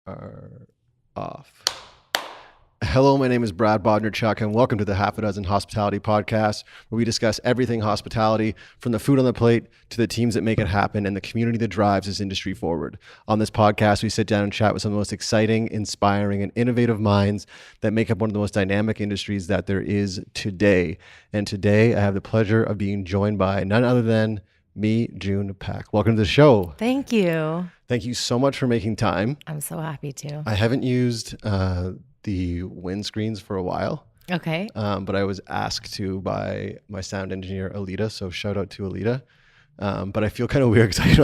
are off. Hello, my name is Brad Bodnar-Chuck, and welcome to the Half a Dozen Hospitality Podcast, where we discuss everything hospitality, from the food on the plate to the teams that make it happen and the community that drives this industry forward. On this podcast, we sit down and chat with some of the most exciting, inspiring, and innovative minds that make up one of the most dynamic industries that there is today. And today, I have the pleasure of being joined by none other than Mijune Pak. Welcome to the show. Thank you. Thank you so much for making time. I'm so happy to. I haven't used the windscreens for a while. Okay. But I was asked to by my sound engineer, Alita. So shout out to Alita. But I feel kind of weird because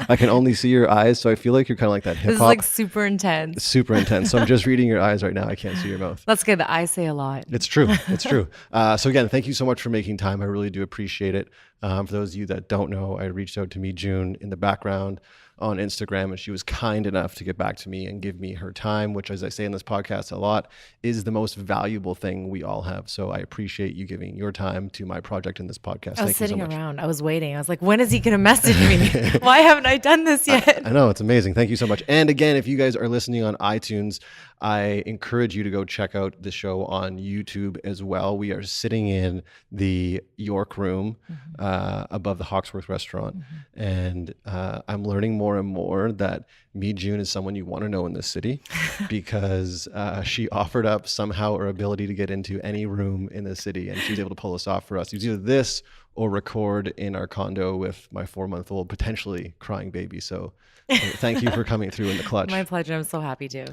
I can only see your eyes. So I feel like you're kind of like that hip hop. This is like super intense. Super intense. So I'm just reading your eyes right now. I can't see your mouth. That's good. The eyes say a lot. It's true. It's true. So again, thank you so much for making time. I really do appreciate it. For those of you that don't know, I reached out to Mijune in the background on Instagram, and she was kind enough to get back to me and give me her time, which, as I say in this podcast a lot, is the most valuable thing we all have. So I appreciate you giving your time to my project in this podcast. I was sitting around. I was waiting. I was like, when is he going to message me? Why haven't I done this yet? I know. It's amazing. Thank you so much. And again, if you guys are listening on iTunes, I encourage you to go check out the show on YouTube as well. We are sitting in the York room above the Hawksworth restaurant. And I'm learning more and more that Mijune is someone you want to know in this city because she offered up somehow her ability to get into any room in the city, and she was able to pull this off for us. It was either this or record in our condo with my 4-month-old potentially crying baby. So thank you for coming through in the clutch. My pleasure. I'm so happy to.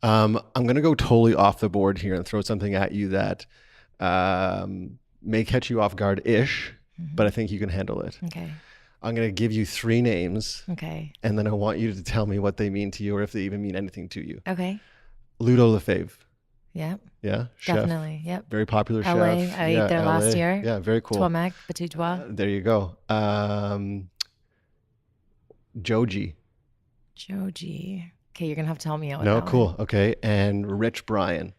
I'm going to go totally off the board here and throw something at you that may catch you off guard-ish, but I think you can handle it. Okay. I'm going to give you 3 names. Okay. And then I want you to tell me what they mean to you or if they even mean anything to you. Okay. Ludo Lefebvre. Yep. Yeah? Chef. Definitely. Yep. Very popular LA. chef. I ate there last year. Yeah, very cool. Tomac, Batoutois. There you go. Joji. Joji. Okay, you're going to have to tell me out. No, cool. Okay. And Rich Brian.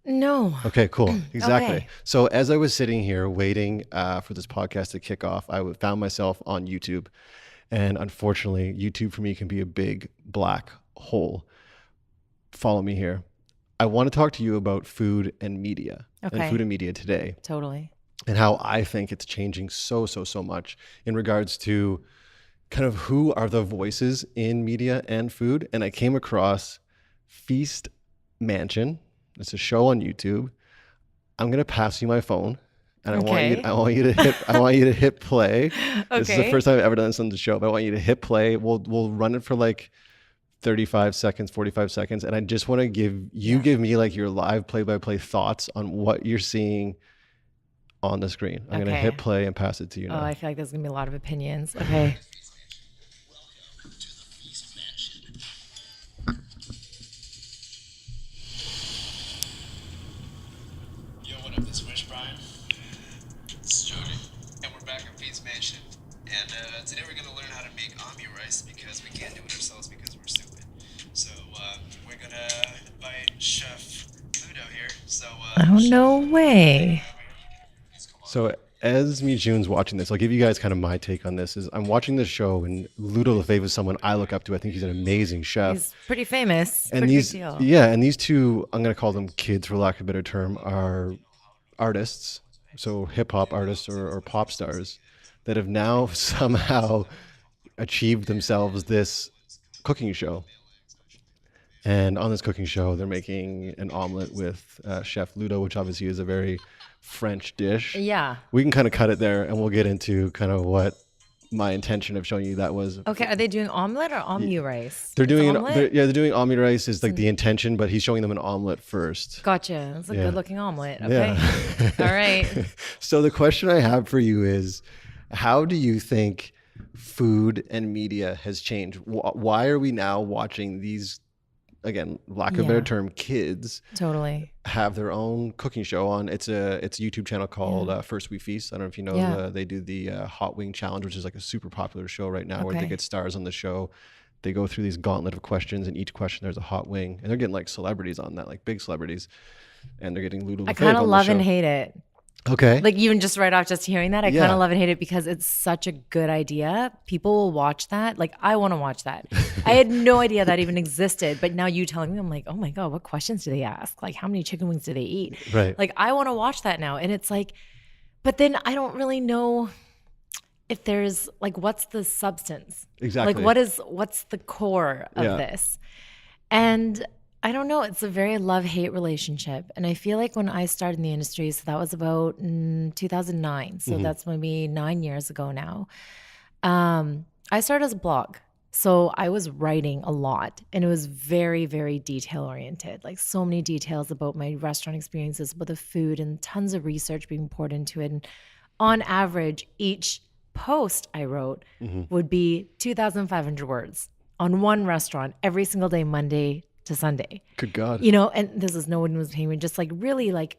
No. Okay, cool. Exactly. Okay. So as I was sitting here waiting for this podcast to kick off, I found myself on YouTube. And unfortunately, YouTube for me can be a big black hole. Follow me here. I want to talk to you about food and media and food and media today. Totally. And how I think it's changing so much in regards to kind of who are the voices in media and food. And I came across Feast Mansion. It's a show on YouTube. I'm going to pass you my phone. And I want you to hit play. Okay. This is the first time I've ever done this on the show, but I want you to hit play. We'll run it for like 35 seconds, 45 seconds. And I just want to give me like your live play-by-play thoughts on what you're seeing on the screen. I'm going to hit play and pass it to you now. Oh, I feel like there's going to be a lot of opinions. Okay. Welcome to the Feast Mansion. Yo, what up? This is Rich Brian. It's Jody. And we're back at Feast Mansion. And today we're going to learn how to make omni rice because we can't do it ourselves because we're stupid. So we're going to invite Chef Ludo here. So, Oh, no way. So as Mijune's watching this, I'll give you guys kind of my take on this. Is I'm watching this show, and Ludo Lefebvre is someone I look up to. I think he's an amazing chef. He's pretty famous. And pretty these, big deal. yeah, and these two, I'm going to call them kids for lack of a better term, are artists, so hip hop artists or pop stars that have now somehow achieved themselves this cooking show. And on this cooking show, they're making an omelet with Chef Ludo, which obviously is a very French dish. Yeah. We can kind of cut it there, and we'll get into kind of what my intention of showing you that was. Okay, are they doing omelet or omni rice? They're doing omelet? they're doing omelet rice is like the intention, but he's showing them an omelet first. Gotcha. It's a good looking omelet. Okay. Yeah. All right. So the question I have for you is, how do you think food and media has changed? Why are we now watching these, again, lack of a better term, kids Totally. have their own cooking show on? It's a YouTube channel called First We Feast. I don't know if you know, they do the Hot Wing Challenge, which is like a super popular show right now where they get stars on the show. They go through these gauntlet of questions, and each question there's a hot wing, and they're getting like celebrities on that, like big celebrities, and they're getting Ludo Lefebvre I kind of on love the show. and hate it. Okay. Like even just right off just hearing that, I Yeah. kind of love and hate it because it's such a good idea. People will watch that. Like I want to watch that. I had no idea that even existed, but now you telling me, I'm like, oh my God, what questions do they ask? Like how many chicken wings do they eat? Right. Like I want to watch that now. And it's like, but then I don't really know if there's like, what's the substance? Exactly. Like what's the core of Yeah. this? And I don't know. It's a very love-hate relationship. And I feel like when I started in the industry, so that was about 2009. So that's maybe 9 years ago now. I started as a blog. So I was writing a lot and it was very, very detail oriented, like so many details about my restaurant experiences, about the food and tons of research being poured into it. And on average, each post I wrote would be 2,500 words on one restaurant every single day, Monday to Sunday. Good God. And this is no one was paying me, just like really like,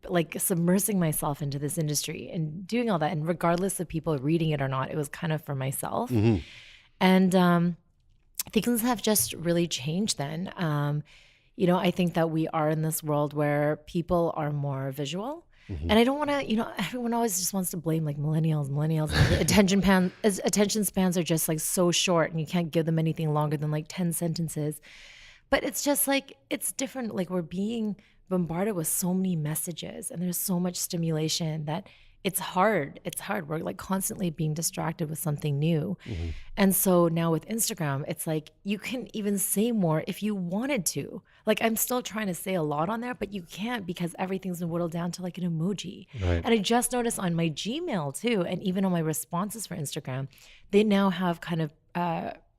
like submersing myself into this industry and doing all that. And regardless of people reading it or not, it was kind of for myself. And things have just really changed then. I think that we are in this world where people are more visual. And I don't want to, everyone always just wants to blame like millennials. And the attention spans are just like so short and you can't give them anything longer than like 10 sentences. But it's just like, it's different. Like we're being bombarded with so many messages and there's so much stimulation that it's hard. It's hard. We're like constantly being distracted with something new. And so now with Instagram, it's like you can even say more if you wanted to. Like I'm still trying to say a lot on there, but you can't because everything's been whittled down to like an emoji. Right. And I just noticed on my Gmail too, and even on my responses for Instagram, they now have kind of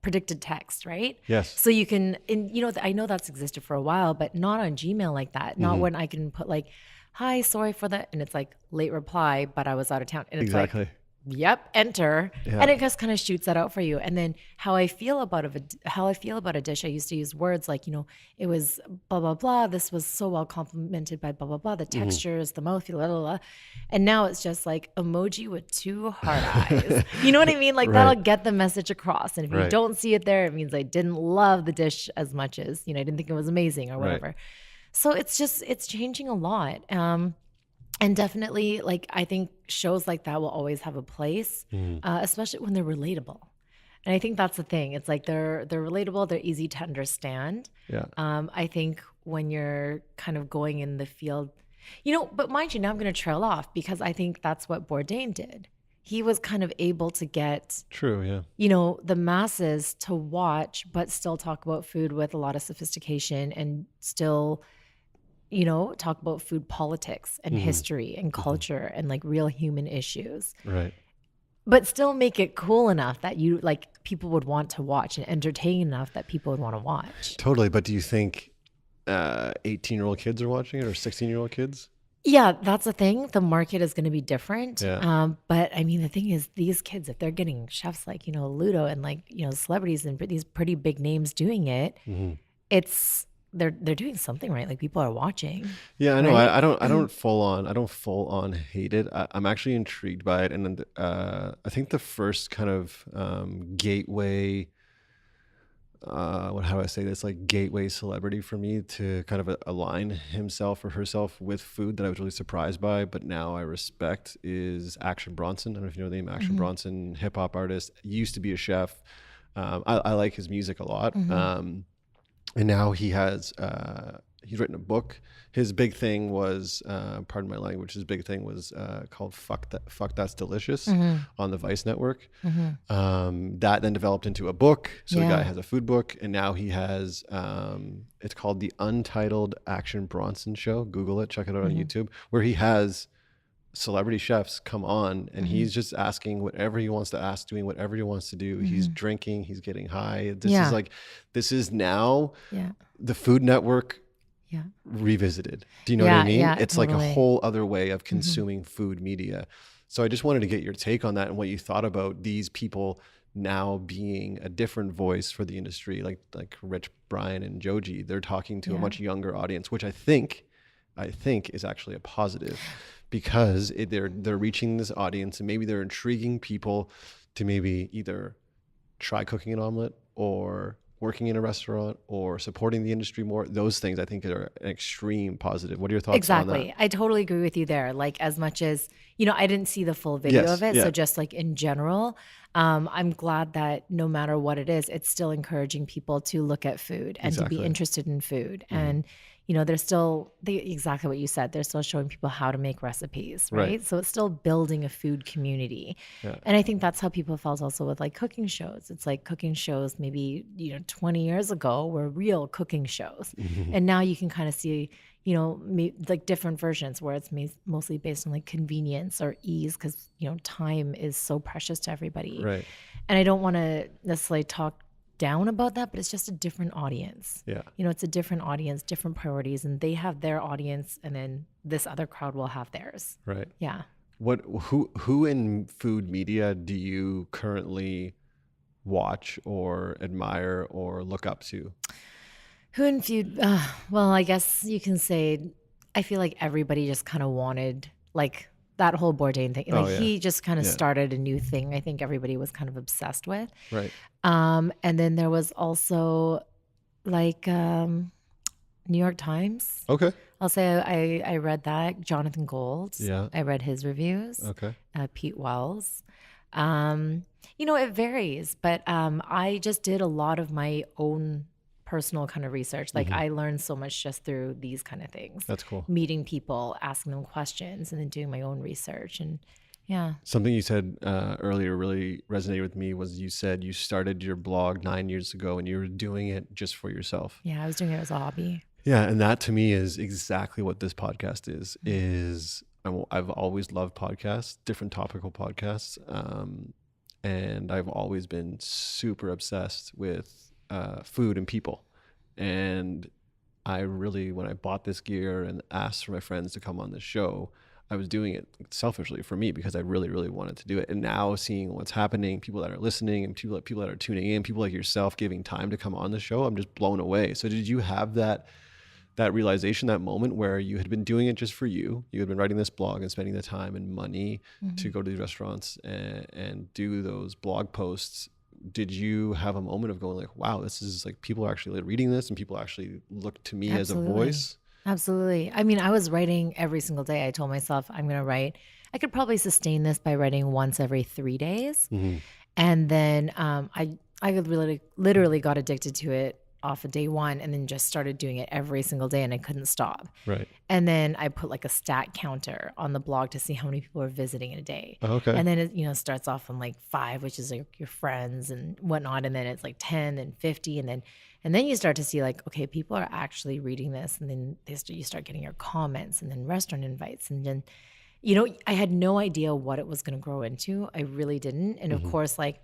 predicted text, right? Yes. So you can, and I know that's existed for a while, but not on Gmail like that. Not when I can put like, hi, sorry for that. And it's like late reply, but I was out of town. And it's Exactly. like, yep, enter. Yeah. And it just kind of shoots that out for you. And then how I feel about a dish, I used to use words like, it was blah, blah, blah. This was so well complimented by blah, blah, blah. The textures, the mouthfeel, blah, blah, blah. And now it's just like emoji with two heart eyes. You know what I mean? Like that'll get the message across. And if you don't see it there, it means I didn't love the dish as much as, I didn't think it was amazing or whatever. So it's changing a lot. And definitely, like, I think shows like that will always have a place, especially when they're relatable. And I think that's the thing. It's like they're relatable, they're easy to understand. Yeah. I think when you're kind of going in the field, but mind you, now I'm going to trail off because I think that's what Bourdain did. He was kind of able to get True. Yeah. the masses to watch, but still talk about food with a lot of sophistication and still talk about food politics and history and culture and like real human issues. Right. But still make it cool enough that people would want to watch and entertain enough that people would want to watch. Totally. But do you think 18-year-old kids are watching it or 16-year-old kids? Yeah, that's the thing. The market is going to be different. Yeah. But I mean, the thing is, these kids, if they're getting chefs like, Ludo and like, celebrities and these pretty big names doing it, they're doing something right. Like people are watching. Yeah, I know. Right? I don't full on hate it. I'm actually intrigued by it, and I think the first kind of gateway. How do I say this? Like gateway celebrity for me to kind of align himself or herself with food that I was really surprised by, but now I respect is Action Bronson. I don't know if you know the name Action Bronson, hip hop artist. Used to be a chef. I like his music a lot. And now he has, he's written a book. His big thing was, pardon my language, his big thing was called Fuck That's Delicious on the Vice Network. That then developed into a book. So the guy has a food book, and now he has, it's called The Untitled Action Bronson Show. Google it, check it out on YouTube, where he has celebrity chefs come on and he's just asking whatever he wants to ask, doing whatever he wants to do. He's drinking, he's getting high. This is now the Food Network revisited. Do you know what I mean? It's totally. Like a whole other way of consuming food media. So I just wanted to get your take on that and what you thought about these people now being a different voice for the industry, like Rich, Brian, and Joji. They're talking to a much younger audience, which I think is actually a positive. Because they're reaching this audience and maybe they're intriguing people to maybe either try cooking an omelet or working in a restaurant or supporting the industry more, those things I think are an extreme positive. What are your thoughts on Exactly. that? I totally agree with you there. Like, as much as, I didn't see the full video Yes. of it. Yeah. So just like in general, I'm glad that no matter what it is, it's still encouraging people to look at food and to be Exactly. interested in food. And, exactly what you said, they're still showing people how to make recipes, right? Right. So it's still building a food community. Yeah. And I think that's how people felt also with like cooking shows. It's like cooking shows maybe, 20 years ago were real cooking shows. And now you can kind of see, like different versions where it's mostly based on like convenience or ease because, time is so precious to everybody. Right. And I don't want to necessarily talk down about that, but it's just a different audience. Yeah. It's a different audience, different priorities, and they have their audience and then this other crowd will have theirs. Right. Yeah. Who in food media do you currently watch or admire or look up to? Who in food? Well, I guess you can say, I feel like everybody just kind of wanted like that whole Bourdain thing. Like he just kind of started a new thing. I think everybody was kind of obsessed with. Right. And then there was also like New York Times. Okay. I'll say I read that. Jonathan Gold. Yeah. I read his reviews. Okay. Pete Wells. It varies, but I just did a lot of my own personal kind of research. Like I learned so much just through these kind of things. That's cool. Meeting people, asking them questions, and then doing my own research. And yeah. Something you said earlier really resonated with me was you said you started your blog 9 years ago and you were doing it just for yourself. Yeah, I was doing it as a hobby. Yeah, and that to me is exactly what this podcast is. I've always loved podcasts, different topical podcasts, and I've always been super obsessed with food and people. And I really, when I bought this gear and asked for my friends to come on the show, I was doing it selfishly for me because I really, really wanted to do it. And now seeing what's happening, people that are listening and people that are tuning in, people like yourself giving time to come on the show, I'm just blown away. So did you have that realization, that moment where you had been doing it just for you? You had been writing this blog and spending the time and money to go to these restaurants and do those blog posts. Did you have a moment of going like, wow, this is like people are actually reading this and people actually look to me as a voice? Absolutely. I mean, I was writing every single day. I told myself I'm going to write. I could probably sustain this by writing once every 3 days. And then I literally got addicted to it off of day one and then just started doing it every single day and I couldn't stop. Right. And then I put like a stat counter on the blog to see how many people are visiting in a day. Okay. And then it, starts off on like 5, which is like your friends and whatnot. And then it's like 10 and 50. And then you start to see like, okay, people are actually reading this. And then you start getting your comments and then restaurant invites. And then, I had no idea what it was going to grow into. I really didn't. And of course, like,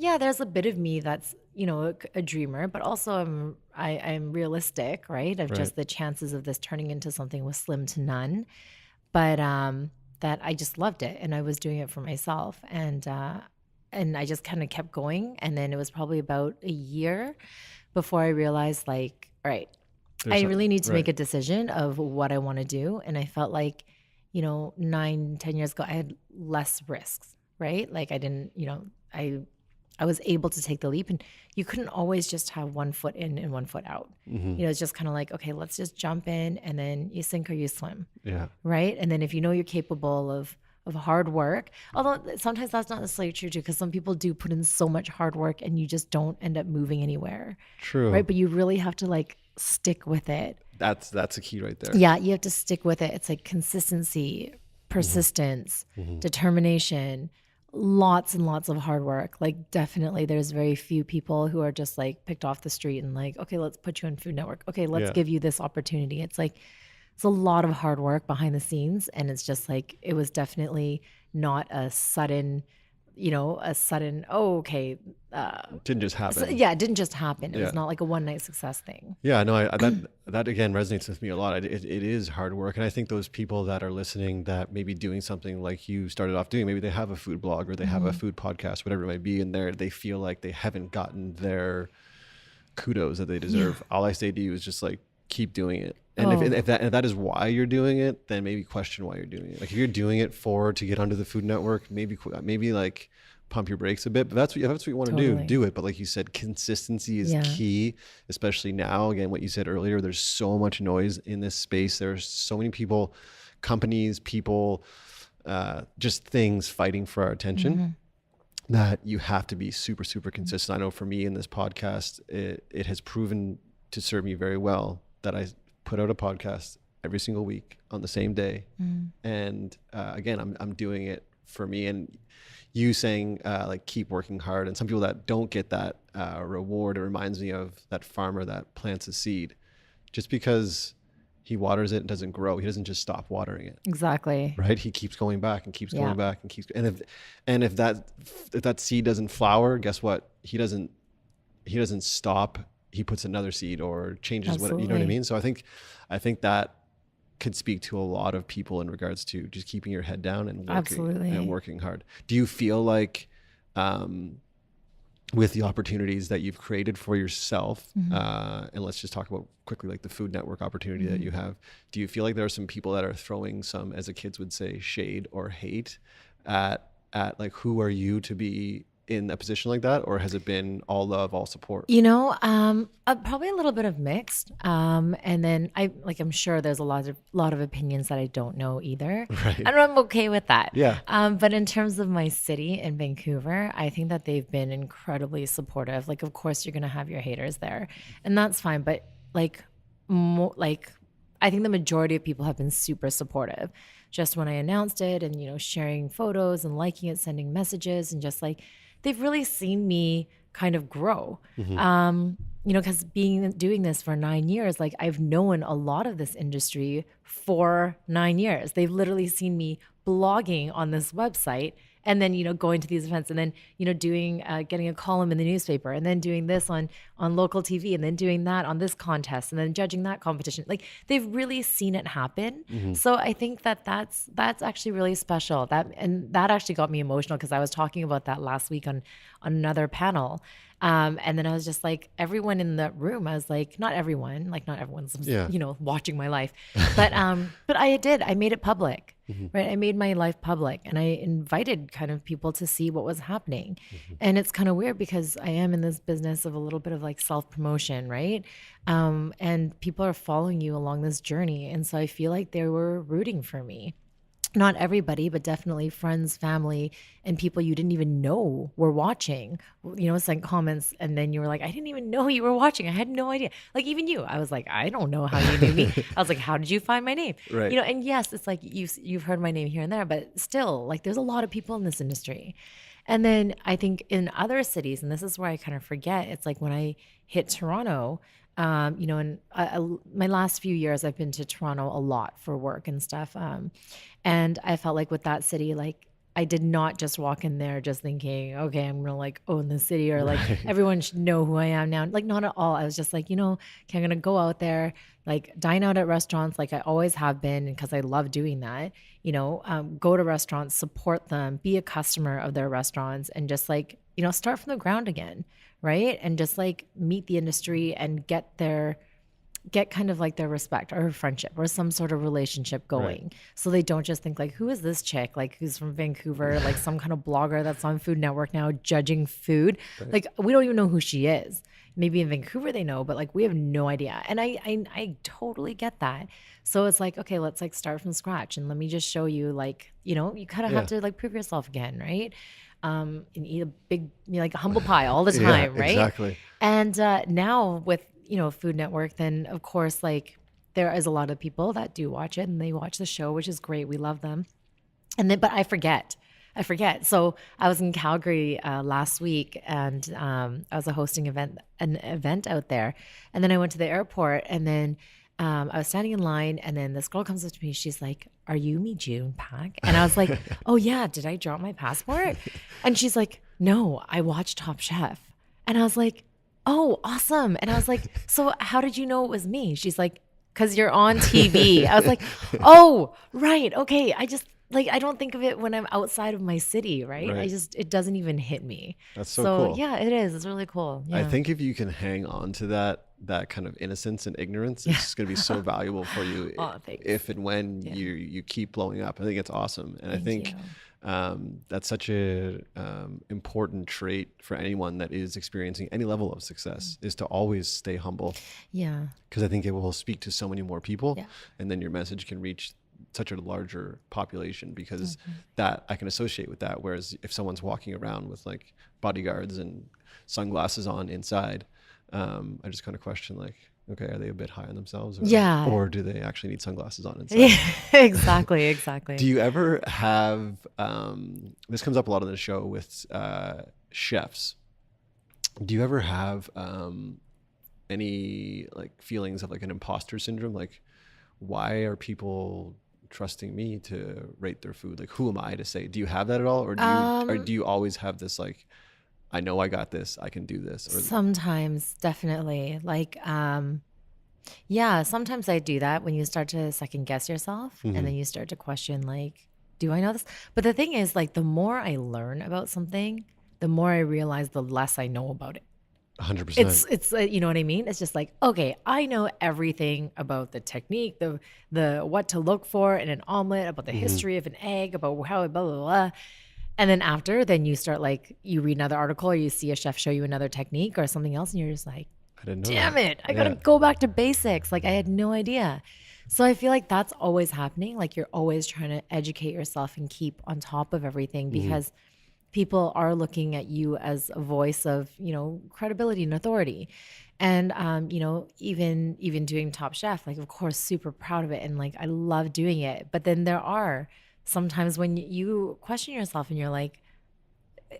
yeah, there's a bit of me that's, a dreamer, but also I'm realistic, right? Of just the chances of this turning into something was slim to none. But that I just loved it and I was doing it for myself. And I just kind of kept going. And then it was probably about a year before I realized like, all right, I really need to make a decision of what I want to do. And I felt like, 9-10 years ago, I had less risks, right? Like I didn't, I was able to take the leap and you couldn't always just have one foot in and one foot out. It's just kind of like, okay, let's just jump in and then you sink or you swim. Yeah. Right. And then if you're capable of hard work, although sometimes that's not necessarily true too, because some people do put in so much hard work and you just don't end up moving anywhere. True. Right. But you really have to like stick with it. That's a key right there. Yeah. You have to stick with it. It's like consistency, persistence, determination, lots and lots of hard work. Like definitely there's very few people who are just like picked off the street and like, okay, let's put you on Food Network. Okay, let's give you this opportunity. It's like, it's a lot of hard work behind the scenes. And it's just like, it was definitely not a sudden, oh, okay. Didn't just happen. It didn't just happen. It was not like a one night success thing. Yeah, no, that again resonates with me a lot. It is hard work. And I think those people that are listening that maybe doing something like you started off doing, maybe they have a food blog or they have a food podcast, whatever it might be, and they feel like they haven't gotten their kudos that they deserve. All I say to you is just like, keep doing it. And if that is why you're doing it, then maybe question why you're doing it. Like if you're doing it to get onto the Food Network, maybe like pump your brakes a bit, but that's what you want to do it. But like you said, consistency is key, especially now. Again, what you said earlier, there's so much noise in this space. There's so many people, companies, people, just things fighting for our attention, that you have to be super, super consistent. I know for me in this podcast, it has proven to serve me very well that I put out a podcast every single week on the same day. And again, I'm doing it for me. And you saying like keep working hard, and some people that don't get that reward, it reminds me of that farmer that plants a seed. Just because he waters it and doesn't grow, he doesn't just stop watering it. Exactly. Right? He keeps going back and keeps going back and keeps. And if that seed doesn't flower, guess what? He doesn't stop. He puts another seed or changes what, you know what I mean? So I think that could speak to a lot of people in regards to just keeping your head down and working hard. Do you feel like with the opportunities that you've created for yourself, and let's just talk about quickly like the Food Network opportunity that you have, do you feel like there are some people that are throwing some, as the kids would say, shade or hate at like, who are you to be in a position like that, or has it been all love, all support? You know, probably a little bit of mixed. And then I'm sure there's a lot of opinions that I don't know either. Right. And I'm okay with that. Yeah. But in terms of my city in Vancouver, I think that they've been incredibly supportive. Like, of course, you're going to have your haters there, and that's fine. But I think the majority of people have been super supportive. Just when I announced it, and, you know, sharing photos and liking it, sending messages, and just like, they've really seen me kind of grow. You know, because doing this for 9 years, like, I've known a lot of this industry for 9 years. They've literally seen me blogging on this website, and then, you know, going to these events, and then, you know, doing getting a column in the newspaper, and then doing this on local TV, and then doing that on this contest, and then judging that competition. Like, they've really seen it happen. So I think that that's actually really special. That actually got me emotional, because I was talking about that last week on another panel. And then I was just like, everyone in the room, I was like, not everyone's, you know, watching my life, but I made it public, right? I made my life public, and I invited kind of people to see what was happening. And it's kind of weird, because I am in this business of a little bit of like self-promotion, right? And people are following you along this journey. And so I feel like they were rooting for me. Not everybody, but definitely friends, family, and people you didn't even know were watching, you know, sent comments. And then you were like, I didn't even know you were watching. I had no idea. Like, even you, I was like, I don't know how you knew me. I was like, how did you find my name? Right. You know, and yes, it's like you've heard my name here and there, but still, like, there's a lot of people in this industry. And then I think in other cities, and this is where I kind of forget, it's like when I hit Toronto, you know, and my last few years, I've been to Toronto a lot for work and stuff. And I felt like with that city, like, I did not just walk in there just thinking, okay, I'm gonna like own the city, or like everyone should know who I am now. Like, not at all. I was just like, you know, okay, I'm gonna go out there, like dine out at restaurants like I always have been, because I love doing that. You know, go to restaurants, support them, be a customer of their restaurants, and just like, you know, start from the ground again, right? And just like meet the industry and get kind of like their respect or friendship or some sort of relationship going. Right. So they don't just think like, who is this chick? Like, who's from Vancouver, like some kind of blogger that's on Food Network now judging food. Right. Like, we don't even know who she is. Maybe in Vancouver they know, but like, we have no idea. And I totally get that. So it's like, okay, let's like start from scratch, and let me just show you, like, you know, you kind of have to like prove yourself again, right? And eat a big, like a humble pie all the time, right? Exactly. And now with, you know, Food Network, then of course, like, there is a lot of people that do watch it, and they watch the show, which is great. We love them. And then, but I forget. So I was in Calgary last week, and I was hosting an event out there. And then I went to the airport, and then I was standing in line, and then this girl comes up to me. She's like, "Are you Mijune Pak?" And I was like, "Oh yeah, did I drop my passport?" And she's like, "No, I watched Top Chef." And I was like, "Oh, awesome." And I was like, "So how did you know it was me?" She's like, "'Cause you're on TV." I was like, "Oh, right. Okay." I just, like, I don't think of it when I'm outside of my city, right? It doesn't even hit me. That's so cool. Yeah, it is. It's really cool. Yeah. I think if you can hang on to that kind of innocence and ignorance, it's going to be so valuable for you if and when you keep blowing up. I think it's awesome. And I think That's such a important trait for anyone that is experiencing any level of success, is to always stay humble. Yeah. Because I think it will speak to so many more people, Yeah. and then your message can reach such a larger population, because that I can associate with that. Whereas if someone's walking around with like bodyguards and sunglasses on inside, I just kind of question like, okay, are they a bit high on themselves? Or do they actually need sunglasses on inside? Yeah, exactly. Do you ever have, this comes up a lot on the show with chefs. Do you ever have any like feelings of like an imposter syndrome? Like, why are people trusting me to rate their food? Like, who am I to say? Do you have that at all? Or do you always have this like, I know I got this, I can do this? Or Sometimes, definitely. Like, yeah, sometimes I do that when you start to second guess yourself and then you start to question, like, do I know this? But the thing is, like, the more I learn about something, the more I realize the less I know about it. 100%. It's you know what I mean? It's just like, okay, I know everything about the technique, the what to look for in an omelet, about the history of an egg, about how blah blah blah. And then after, then you start like, you read another article or you see a chef show you another technique or something else, and you're just like, I didn't know damn that. it, I gotta go back to basics. Like, I had no idea. So I feel like that's always happening. Like, you're always trying to educate yourself and keep on top of everything, because people are looking at you as a voice of, you know, credibility and authority. And you know, even doing Top Chef, like, of course, super proud of it, and like, I love doing it. But then there are sometimes when you question yourself and you're like,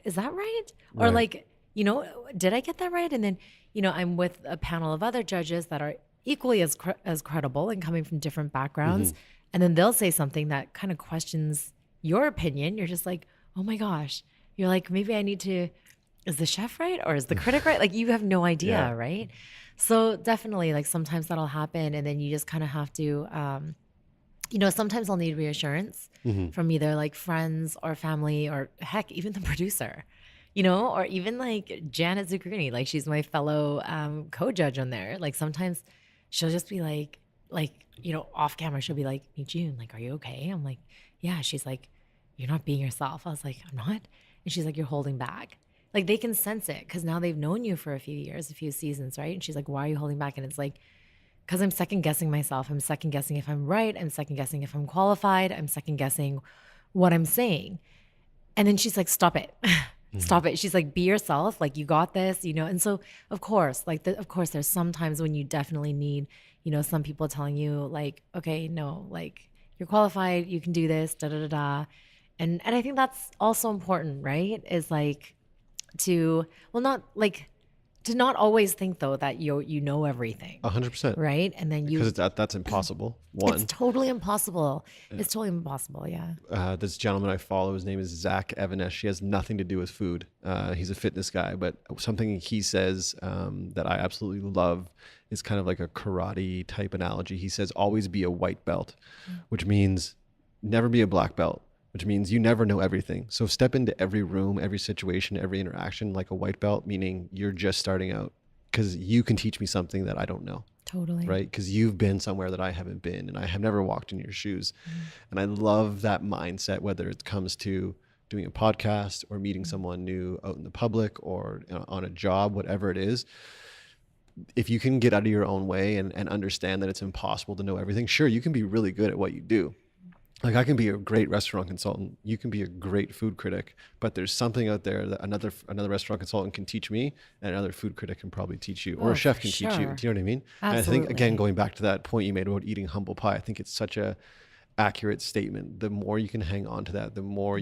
is that right? Or Right. like, you know, did I get that right? And then, you know, I'm with a panel of other judges that are equally as credible and coming from different backgrounds. And then they'll say something that kind of questions your opinion. You're just like, oh my gosh. You're like, maybe I need to, is the chef right? Or is the critic right? Like, you have no idea, Yeah. right? So definitely, like, sometimes that'll happen. And then you just kind of have to, you know, sometimes I'll need reassurance from either like friends or family, or heck, even the producer, you know, or even like Janet Zuccherini. Like, she's my fellow co-judge on there. Like, sometimes she'll just be like, you know, off camera, she'll be like, Mijune, like, are you okay? I'm like, yeah. She's like, you're not being yourself. I was like, I'm not. And she's like, you're holding back. Like, they can sense it because now they've known you for a few years, a few seasons, right? And she's like, why are you holding back? And it's like, because I'm second guessing myself. I'm second guessing if I'm right. I'm second guessing if I'm qualified. I'm second guessing what I'm saying. And then she's like, stop it. Stop it. She's like, be yourself. Like, you got this, you know? And so, of course, like, of course, there's some times when you definitely need, you know, some people telling you like, okay, no, like, you're qualified. You can do this, da, da, da, da. And I think that's also important, right? Is like to, well, not like, to not always think though that you know everything, 100%. right? And then Because that's impossible. One. it's totally impossible. It's totally impossible. Yeah. This gentleman I follow, his name is Zach Evanesh. He has nothing to do with food. He's a fitness guy, but something he says that I absolutely love is kind of like a karate type analogy. He says, always be a white belt, which means never be a black belt, which means you never know everything. So step into every room, every situation, every interaction like a white belt, meaning you're just starting out, because you can teach me something that I don't know. Totally. Right? Because you've been somewhere that I haven't been, and I have never walked in your shoes. And I love that mindset, whether it comes to doing a podcast or meeting someone new out in the public or on a job, whatever it is. If you can get out of your own way and understand that it's impossible to know everything, sure, you can be really good at what you do. Like, I can be a great restaurant consultant. You can be a great food critic, but there's something out there that another restaurant consultant can teach me, and another food critic can probably teach you, or Oh, a chef for can teach you. sure. Do you know what I mean? And I Absolutely. think, again, going back to that point you made about eating humble pie, I think it's such a accurate statement. The more you can hang on to that, the more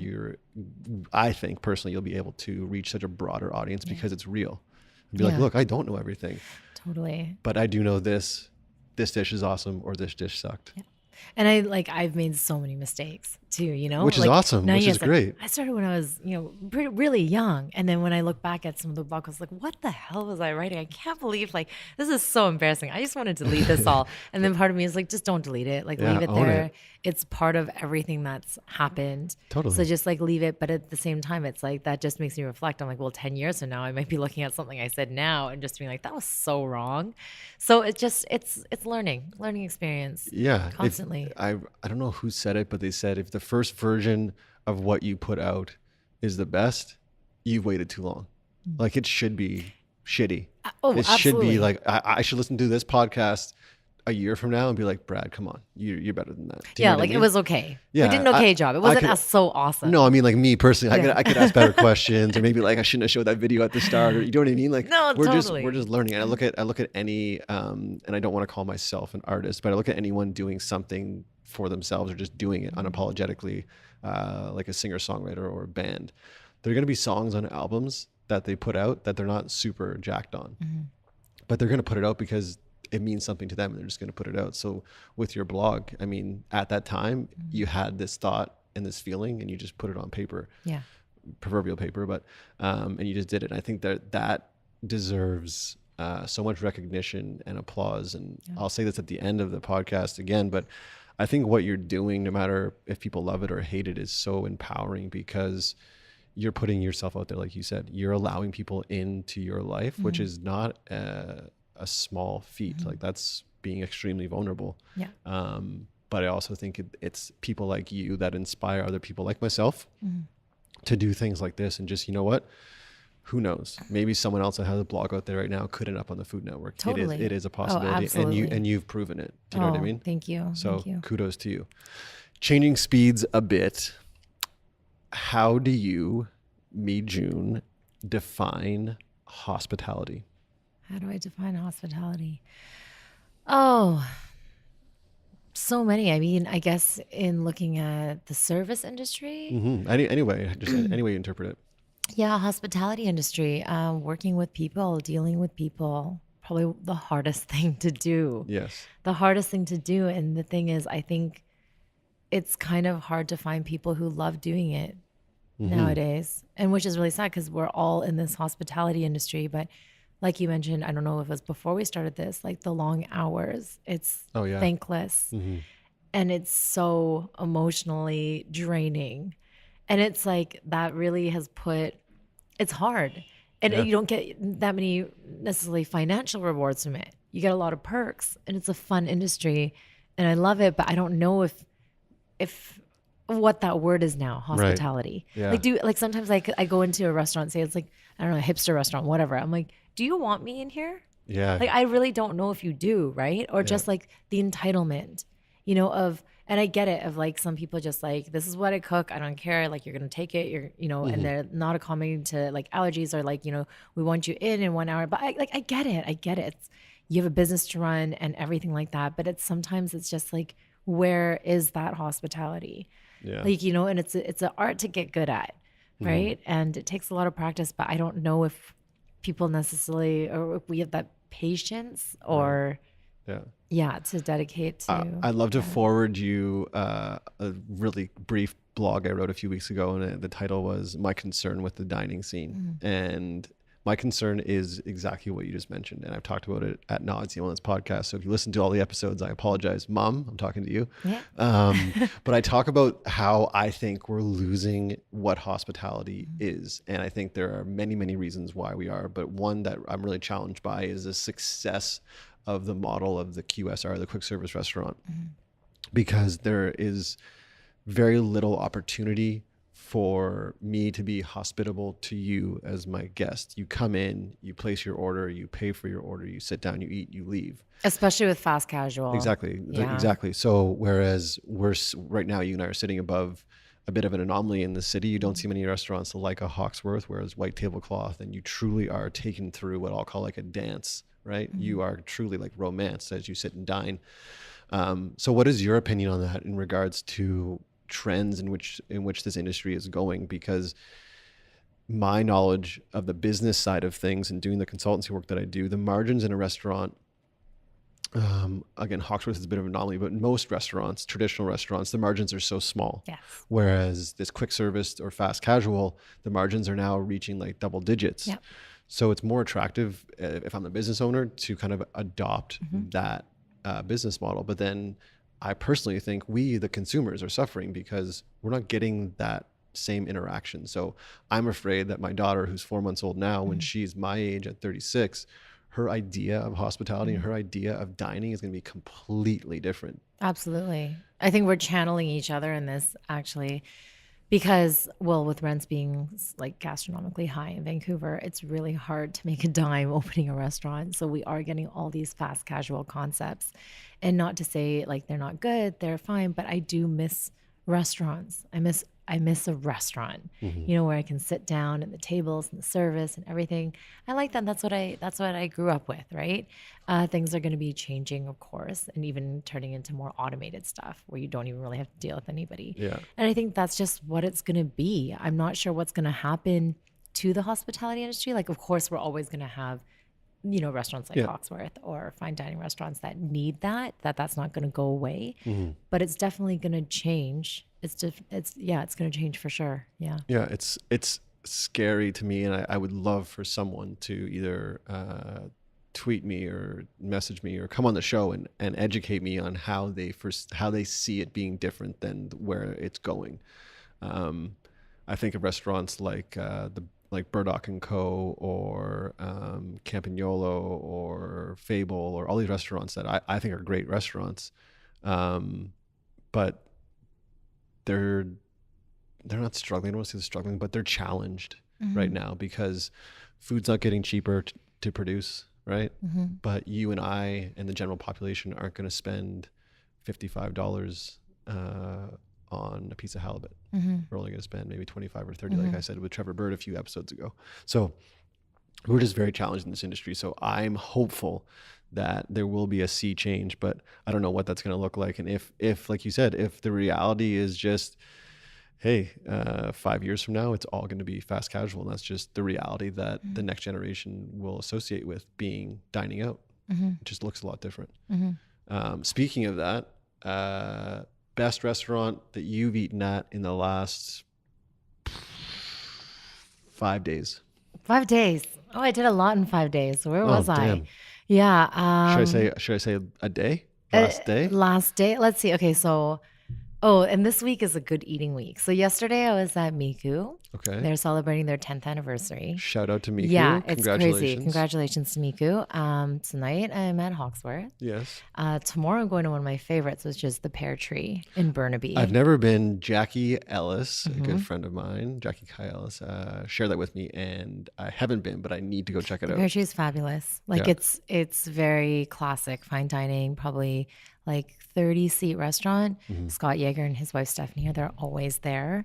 I think personally, you'll be able to reach such a broader audience because it's real. And be like, Yeah. look, I don't know everything, Totally. but I do know this. This dish is awesome, or this dish sucked. And I've made so many mistakes too, you know, Which is like, awesome, which is like, great. I started when I was, you know, really young. And then when I look back at some of the blogs, I was like, what the hell was I writing? I can't believe, like, this is so embarrassing. I just want to delete this all. And then part of me is like, just don't delete it. Like, Yeah, leave it own there. it. It's part of everything that's happened. Totally. So just like leave it. But at the same time, it's like, that just makes me reflect. I'm like, well, 10 years from now, I might be looking at something I said now and just being like, that was so wrong. So it's learning experience. Yeah. Constantly. I don't know who said it, but they said if the first version of what you put out is the best, you've waited too long. Like it should be shitty. Oh, It should be absolutely. like, I should listen to this podcast a year from now and be like, Brad, come on, you're better than that. Do you Yeah, know what I like mean? it was okay. Yeah, We did an okay job. It wasn't could- as so awesome. No, I mean like me personally, Yeah. I could ask better questions, or maybe like I shouldn't have showed that video at the start, or you know what I mean? Like No, we're totally. just learning. And I look at any and I don't want to call myself an artist, but I look at anyone doing something for themselves or just doing it unapologetically, like a singer-songwriter or a band. There are going to be songs on albums that they put out that they're not super jacked on, but they're going to put it out because it means something to them and they're just going to put it out. So with your blog, I mean, at that time you had this thought and this feeling and you just put it on paper, Yeah. proverbial paper, but and you just did it. And I think that deserves so much recognition and applause. And I'll say this at the end of the podcast again, but I think what you're doing, no matter if people love it or hate it, is so empowering because you're putting yourself out there. Like you said, you're allowing people into your life, which is not a small feat. Like that's being extremely vulnerable. Yeah. But I also think it's people like you that inspire other people like myself to do things like this. And just, you know what? Who knows? Maybe someone else that has a blog out there right now could end up on the Food Network. Totally. It is a possibility. absolutely. And you've proven it. Do you know what I mean? Thank you. So Thank you. kudos to you. Changing speeds a bit. How do you, Mijune, define hospitality? How do I define hospitality? Oh, so many. I mean, I guess in looking at the service industry, Anyway, just any way you interpret it. yeah, hospitality industry, working with people, dealing with people, probably the hardest thing to do. Yes. The hardest thing to do. And the thing is, I think it's kind of hard to find people who love doing it nowadays. And which is really sad because we're all in this hospitality industry. But like you mentioned, I don't know if it was before we started this, like the long hours, it's thankless. And it's so emotionally draining. And it's like that really has it's hard. And you don't get that many necessarily financial rewards from it. You get a lot of perks and it's a fun industry and I love it, but I don't know if what that word is now, hospitality. Yeah. Like sometimes I go into a restaurant, say it's like, I don't know, a hipster restaurant, whatever. I'm like, do you want me in here? Yeah. Like, I really don't know if you do, right? Or just like the entitlement, and I get it of like some people just like, this is what I cook. I don't care. Like, you're going to take it, and they're not accommodating to like allergies or like, we want you in 1 hour. But I get it. I get it. You have a business to run and everything like that. But sometimes it's just like, where is that hospitality? Yeah. Like, and it's an art to get good at, right? And it takes a lot of practice, but I don't know if people necessarily, or if we have that patience or to dedicate to. I'd love to forward you a really brief blog I wrote a few weeks ago, and the title was "My Concern with the Dining Scene." And my concern is exactly what you just mentioned, and I've talked about it ad nauseum on this podcast. So if you listen to all the episodes, I apologize, Mom. I'm talking to you. Yeah. But I talk about how I think we're losing what hospitality is, and I think there are many, many reasons why we are. But one that I'm really challenged by is the success of the model of the QSR, the quick service restaurant, because there is very little opportunity for me to be hospitable to you as my guest. You come in, you place your order, you pay for your order, you sit down, you eat, you leave. Especially with fast casual. Exactly. Yeah. Exactly. So whereas right now, you and I are sitting above a bit of an anomaly in the city. You don't see many restaurants like a Hawksworth, whereas white tablecloth, and you truly are taken through what I'll call like a dance, right? You are truly like romanced as you sit and dine. So what is your opinion on that in regards to trends in which this industry is going? Because my knowledge of the business side of things and doing the consultancy work that I do, the margins in a restaurant, again, Hawksworth is a bit of an anomaly, but most restaurants, traditional restaurants, the margins are so small. Yes. Whereas this quick service or fast casual, the margins are now reaching like double digits. Yep. So it's more attractive if I'm the business owner to kind of adopt that business model. But then I personally think we, the consumers, are suffering because we're not getting that same interaction. So I'm afraid that my daughter, who's 4 months old now, when she's my age at 36, her idea of hospitality and her idea of dining is going to be completely different. Absolutely. I think we're channeling each other in this, actually. Because, well, with rents being like gastronomically high in Vancouver, it's really hard to make a dime opening a restaurant. So we are getting all these fast casual concepts. And not to say like they're not good, they're fine, but I do miss restaurants. I miss a restaurant, where I can sit down and the tables and the service and everything. I like that. That's what I grew up with, right? Things are going to be changing, of course, and even turning into more automated stuff where you don't even really have to deal with anybody. Yeah. And I think that's just what it's going to be. I'm not sure what's going to happen to the hospitality industry. Like, of course, we're always going to have, restaurants like Hawksworth or fine dining restaurants that need that's not going to go away, but it's definitely going to change. It's going to change for sure. Yeah. Yeah. It's scary to me. And I would love for someone to either tweet me or message me or come on the show and educate me on how they see it being different than where it's going. I think of restaurants like Burdock and Co. or Campagnolo or Fable or all these restaurants that I think are great restaurants, but they're not struggling. I don't want to say they're struggling, but they're challenged right now because food's not getting cheaper to produce, right? But you and I and the general population aren't going to spend $55 on a piece of halibut. We're only going to spend maybe 25 or 30, like I said with Trevor Bird a few episodes ago. So we're just very challenged in this industry. So I'm hopeful that there will be a sea change, but I don't know what that's going to look like. And if like you said, if the reality is just, hey, 5 years from now, it's all going to be fast casual. And that's just the reality that the next generation will associate with being dining out. It just looks a lot different. Speaking of that, best restaurant that you've eaten at in the last 5 days? 5 days. Oh, I did a lot in 5 days. Where was I? Damn. Yeah. Should I say a day? Last day? Last day. Let's see. Okay, so and this week is a good eating week. So yesterday I was at Miku. Okay. They're celebrating their 10th anniversary. Shout out to Miku. Yeah, it's Congratulations. crazy. Congratulations to Miku. Tonight I'm at Hawksworth. Yes. Tomorrow I'm going to one of my favorites, which is the Pear Tree in Burnaby. I've never been. Jackie Ellis, a good friend of mine, Jackie Kai Ellis, shared that with me, and I haven't been, but I need to go check it out. Pear Tree is fabulous. Like it's very classic fine dining, probably like 30-seat restaurant. Scott Yeager and his wife Stephanie, they're always there.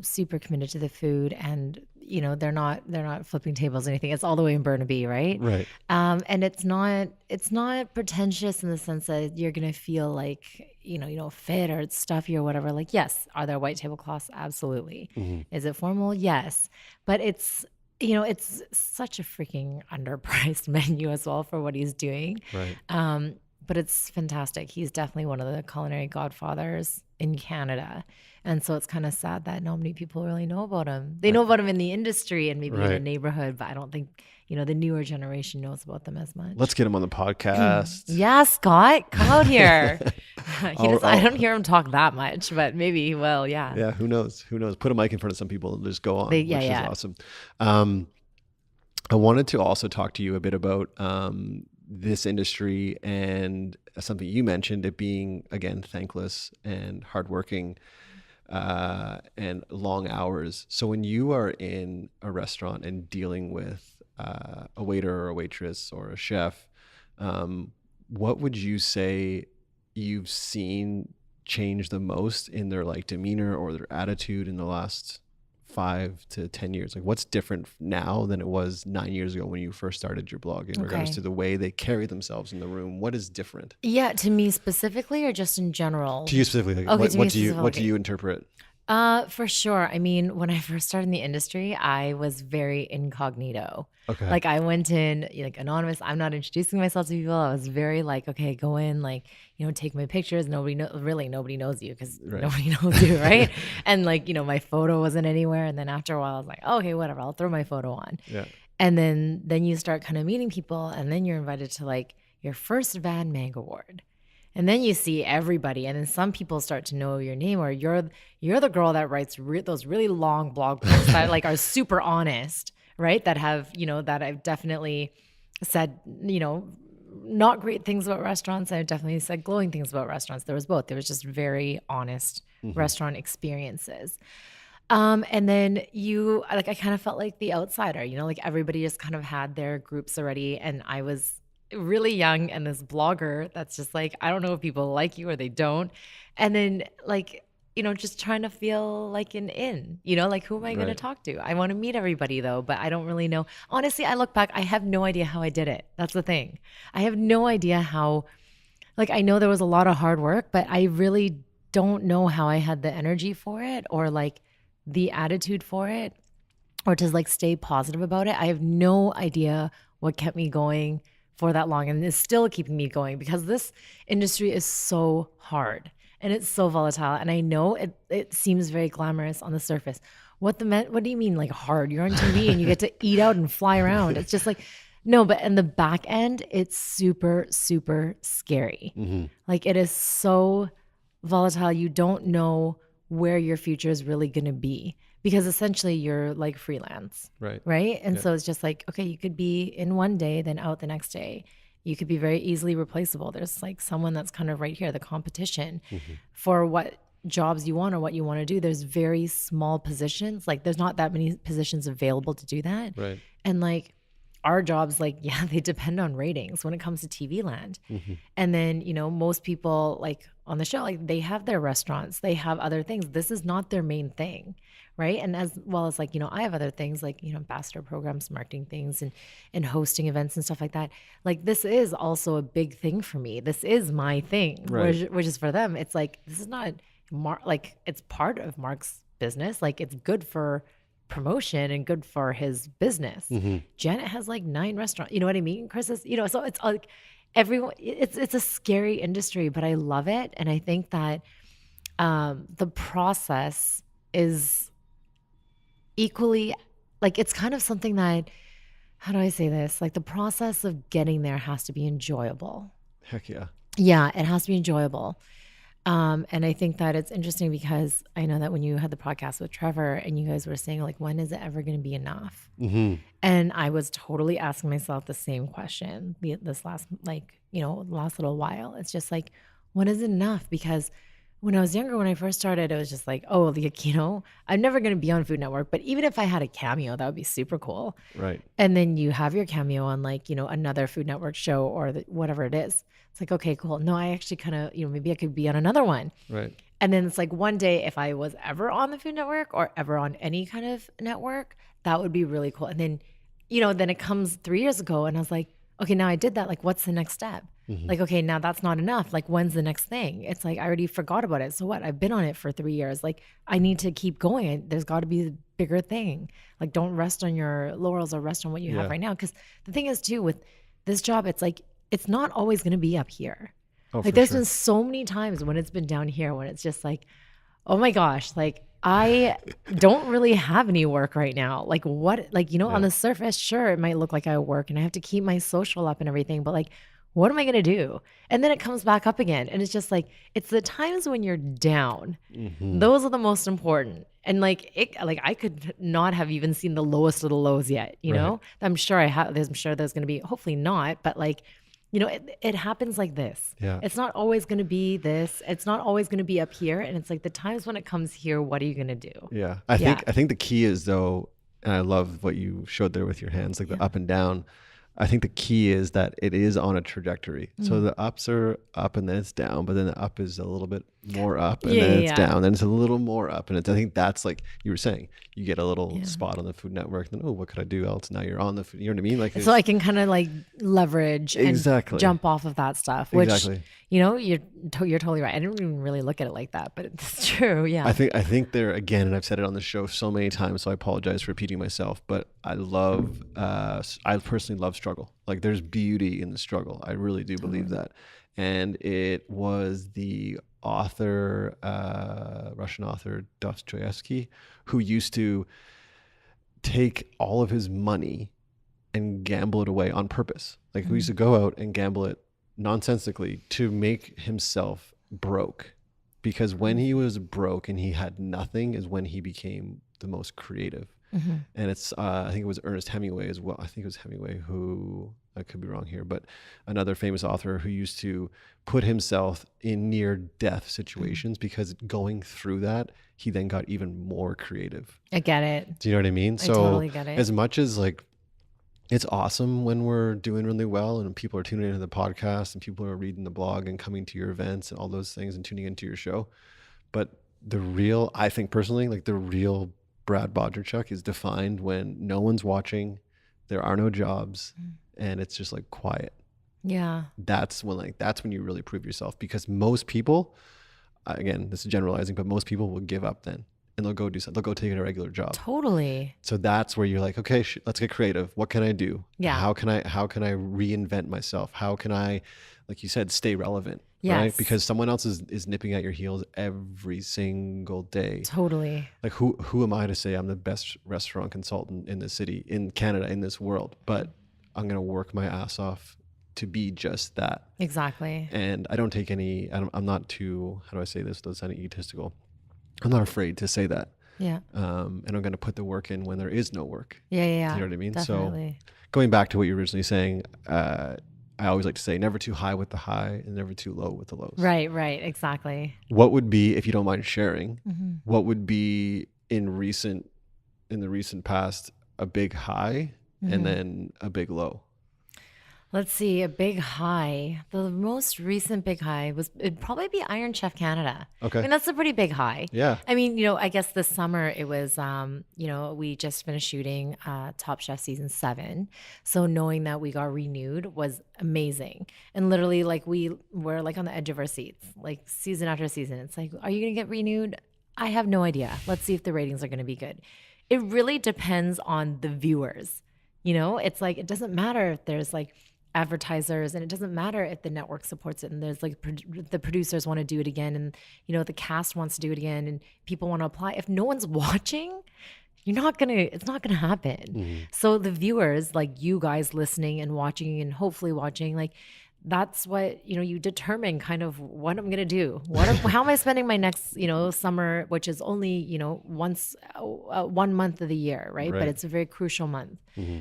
Super committed to the food, and they're not flipping tables or anything. It's all the way in Burnaby, right? Right. And it's not pretentious in the sense that you're gonna feel like fit or it's stuffy or whatever. Like, yes, are there white tablecloths? Absolutely. Is it formal? Yes, but it's such a freaking underpriced menu as well for what he's doing. Right. But it's fantastic. He's definitely one of the culinary godfathers in Canada. And so it's kind of sad that not many people really know about him. They know about him in the industry and maybe in the neighborhood, but I don't think, the newer generation knows about them as much. Let's get him on the podcast. Yeah, Scott, come out here. I don't hear him talk that much, but maybe he will, yeah. Yeah, who knows? Put a mic in front of some people and just go on, which is awesome. I wanted to also talk to you a bit about this industry and something you mentioned, it being, again, thankless and hardworking and long hours. So when you are in a restaurant and dealing with a waiter or a waitress or a chef, what would you say you've seen change the most in their demeanor or their attitude in the last 5 to 10 years? Like, what's different now than it was 9 years ago when you first started your blog in regards to the way they carry themselves in the room? What is different? Yeah, to me specifically or just in general? To you specifically. What do you interpret? For sure. I mean, when I first started in the industry, I was very incognito. Okay. Like, I went in anonymous. I'm not introducing myself to people. I was very okay, go in, take my pictures. Nobody knows you because nobody knows you, right? And my photo wasn't anywhere. And then after a while, I was like, oh, okay, whatever. I'll throw my photo on. Yeah. And then you start kind of meeting people, and then you're invited to your first Van Mag Award. And then you see everybody, and then some people start to know your name, or you're the girl that writes those really long blog posts that are super honest, right? That have that I've definitely said not great things about restaurants. I definitely said glowing things about restaurants. There was both. There was just very honest restaurant experiences. And then I kind of felt like the outsider, like everybody just kind of had their groups already. And I was really young and this blogger that's just like, I don't know if people like you or they don't. And then just trying to feel like an in, like who am I going to talk to? I want to meet everybody though, but I don't really know. Honestly, I look back, I have no idea how I did it. That's the thing. I have no idea how, I know there was a lot of hard work, but I really don't know how I had the energy for it or the attitude for it or to stay positive about it. I have no idea what kept me going for that long and is still keeping me going because this industry is so hard. And it's so volatile. And I know it seems very glamorous on the surface. What do you mean hard? You're on TV and you get to eat out and fly around. It's just no, but in the back end, it's super, super scary. It is so volatile. You don't know where your future is really going to be because essentially you're freelance. Right. And so it's just okay, you could be in one day, then out the next day. You could be very easily replaceable. There's someone that's kind of right here, the competition for what jobs you want or what you want to do. There's very small positions. There's not that many positions available to do that. Right. And our jobs, they depend on ratings when it comes to TV land. And then, most people on the show, they have their restaurants, they have other things. This is not their main thing. Right. And as well as I have other things ambassador programs, marketing things and hosting events and stuff like that. This is also a big thing for me. This is my thing, which is for them. It's this is not it's part of Mark's business. It's good for promotion and good for his business. Janet has 9 restaurants. You know what I mean? Chris is, so it's everyone, it's a scary industry, but I love it. And I think that the process is equally it's kind of something that, how do I say this? The process of getting there has to be enjoyable. Heck yeah. Yeah, it has to be enjoyable. And I think that it's interesting because I know that when you had the podcast with Trevor and you guys were saying when is it ever going to be enough? And I was totally asking myself the same question this last last little while. It's just when is it enough? Because when I was younger, when I first started, it was just I'm never going to be on Food Network, but even if I had a cameo, that would be super cool. Right. And then you have your cameo on another Food Network show or whatever it is. It's okay, cool. No, I actually kind of, maybe I could be on another one. Right. And then it's one day if I was ever on the Food Network or ever on any kind of network, that would be really cool. And then, then it comes 3 years ago and I was okay, now I did that. What's the next step? Okay, now that's not enough. When's the next thing? It's I already forgot about it. So what? I've been on it for 3 years. I need to keep going. There's got to be a bigger thing. Don't rest on your laurels or rest on what you have right now. Because the thing is too, with this job, it's it's not always going to be up here. Oh, there's been so many times when it's been down here when it's just oh my gosh, I don't really have any work right now. What, on the surface, sure, it might look like I work and I have to keep my social up and everything, but what am I going to do? And then it comes back up again. And it's just it's the times when you're down. Those are the most important. And I could not have even seen the lowest of the lows yet, you know? I'm sure I have, I'm sure there's going to be, hopefully not, but it happens like this. Yeah. It's not always going to be this. It's not always going to be up here. And it's the times when it comes here, what are you going to do? Yeah. I think the key is though, and I love what you showed there with your hands, the up and down. I think the key is that it is on a trajectory. So the ups are up and then it's down, but then the up is a little bit more up and then it's down, then it's a little more up. And I think that's you were saying, you get a little spot on the Food Network, then, what could I do else? Now you're on the food, you know what I mean? So I can kind of leverage and jump off of that stuff, which, you're totally right. I didn't even really look at it like that, but it's true. Yeah. I think there again, and I've said it on the show so many times, so I apologize for repeating myself, but I personally love struggle. There's beauty in the struggle. I really do believe that. And it was the author, Russian author Dostoevsky, who used to take all of his money and gamble it away on purpose. Who used to go out and gamble it nonsensically to make himself broke. Because when he was broke and he had nothing is when he became the most creative. And it's, I think it was Ernest Hemingway as well. I think it was Hemingway who I could be wrong here, but another famous author who used to put himself in near death situations because going through that, he then got even more creative. I get it. Do you know what I mean? I totally get it. As much as like, it's awesome when we're doing really well and people are tuning into the podcast and people are reading the blog and coming to your events and all those things and tuning into your show. But I think personally, like the real Brad Bodgerchuk is defined when no one's watching, there are no jobs, and it's just like quiet. Yeah. That's when you really prove yourself, because most people, again, this is generalizing, but most people will give up then and they'll go do something. They'll go take a regular job. Totally. So that's where you're like, okay, let's get creative. What can I do? Yeah. How can I reinvent myself? How can I, like you said, stay relevant? Yes. Right? Because someone else is nipping at your heels every single day. Totally. Like who am I to say I'm the best restaurant consultant in the city, in Canada, in this world? But I'm going to work my ass off to be just that. Exactly. And I don't take any, I'm not too, how do I say this without sounding egotistical? I'm not afraid to say that. Yeah. And I'm going to put the work in when there is no work. Yeah. You know what I mean? Definitely. So going back to what you were originally saying, I always like to say never too hie with the high and never too low with the lows. Right. Exactly. What would be, if you don't mind sharing, Mm-hmm. what would be in the recent past, a big high and then a big low? Let's see, a big high. The most recent big high it'd probably be Iron Chef Canada. Okay. I mean, that's a pretty big high. Yeah. I mean, I guess this summer it was, we just finished shooting Top Chef season 7. So knowing that we got renewed was amazing. And literally, like, we were like on the edge of our seats, like season after season. It's like, are you going to get renewed? I have no idea. Let's see if the ratings are going to be good. It really depends on the viewers. It's like, it doesn't matter if there's like advertisers, and it doesn't matter if the network supports it and there's like the producers want to do it again, and the cast wants to do it again, and people want to apply. If no one's watching, it's not gonna happen. Mm-hmm. So the viewers, like you guys listening and watching and hopefully watching, like that's what you determine kind of what I'm gonna do. How am I spending my next summer, which is only once 1 month of the year, right? But it's a very crucial month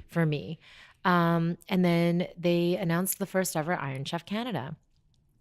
for me. And then they announced the first ever Iron Chef Canada,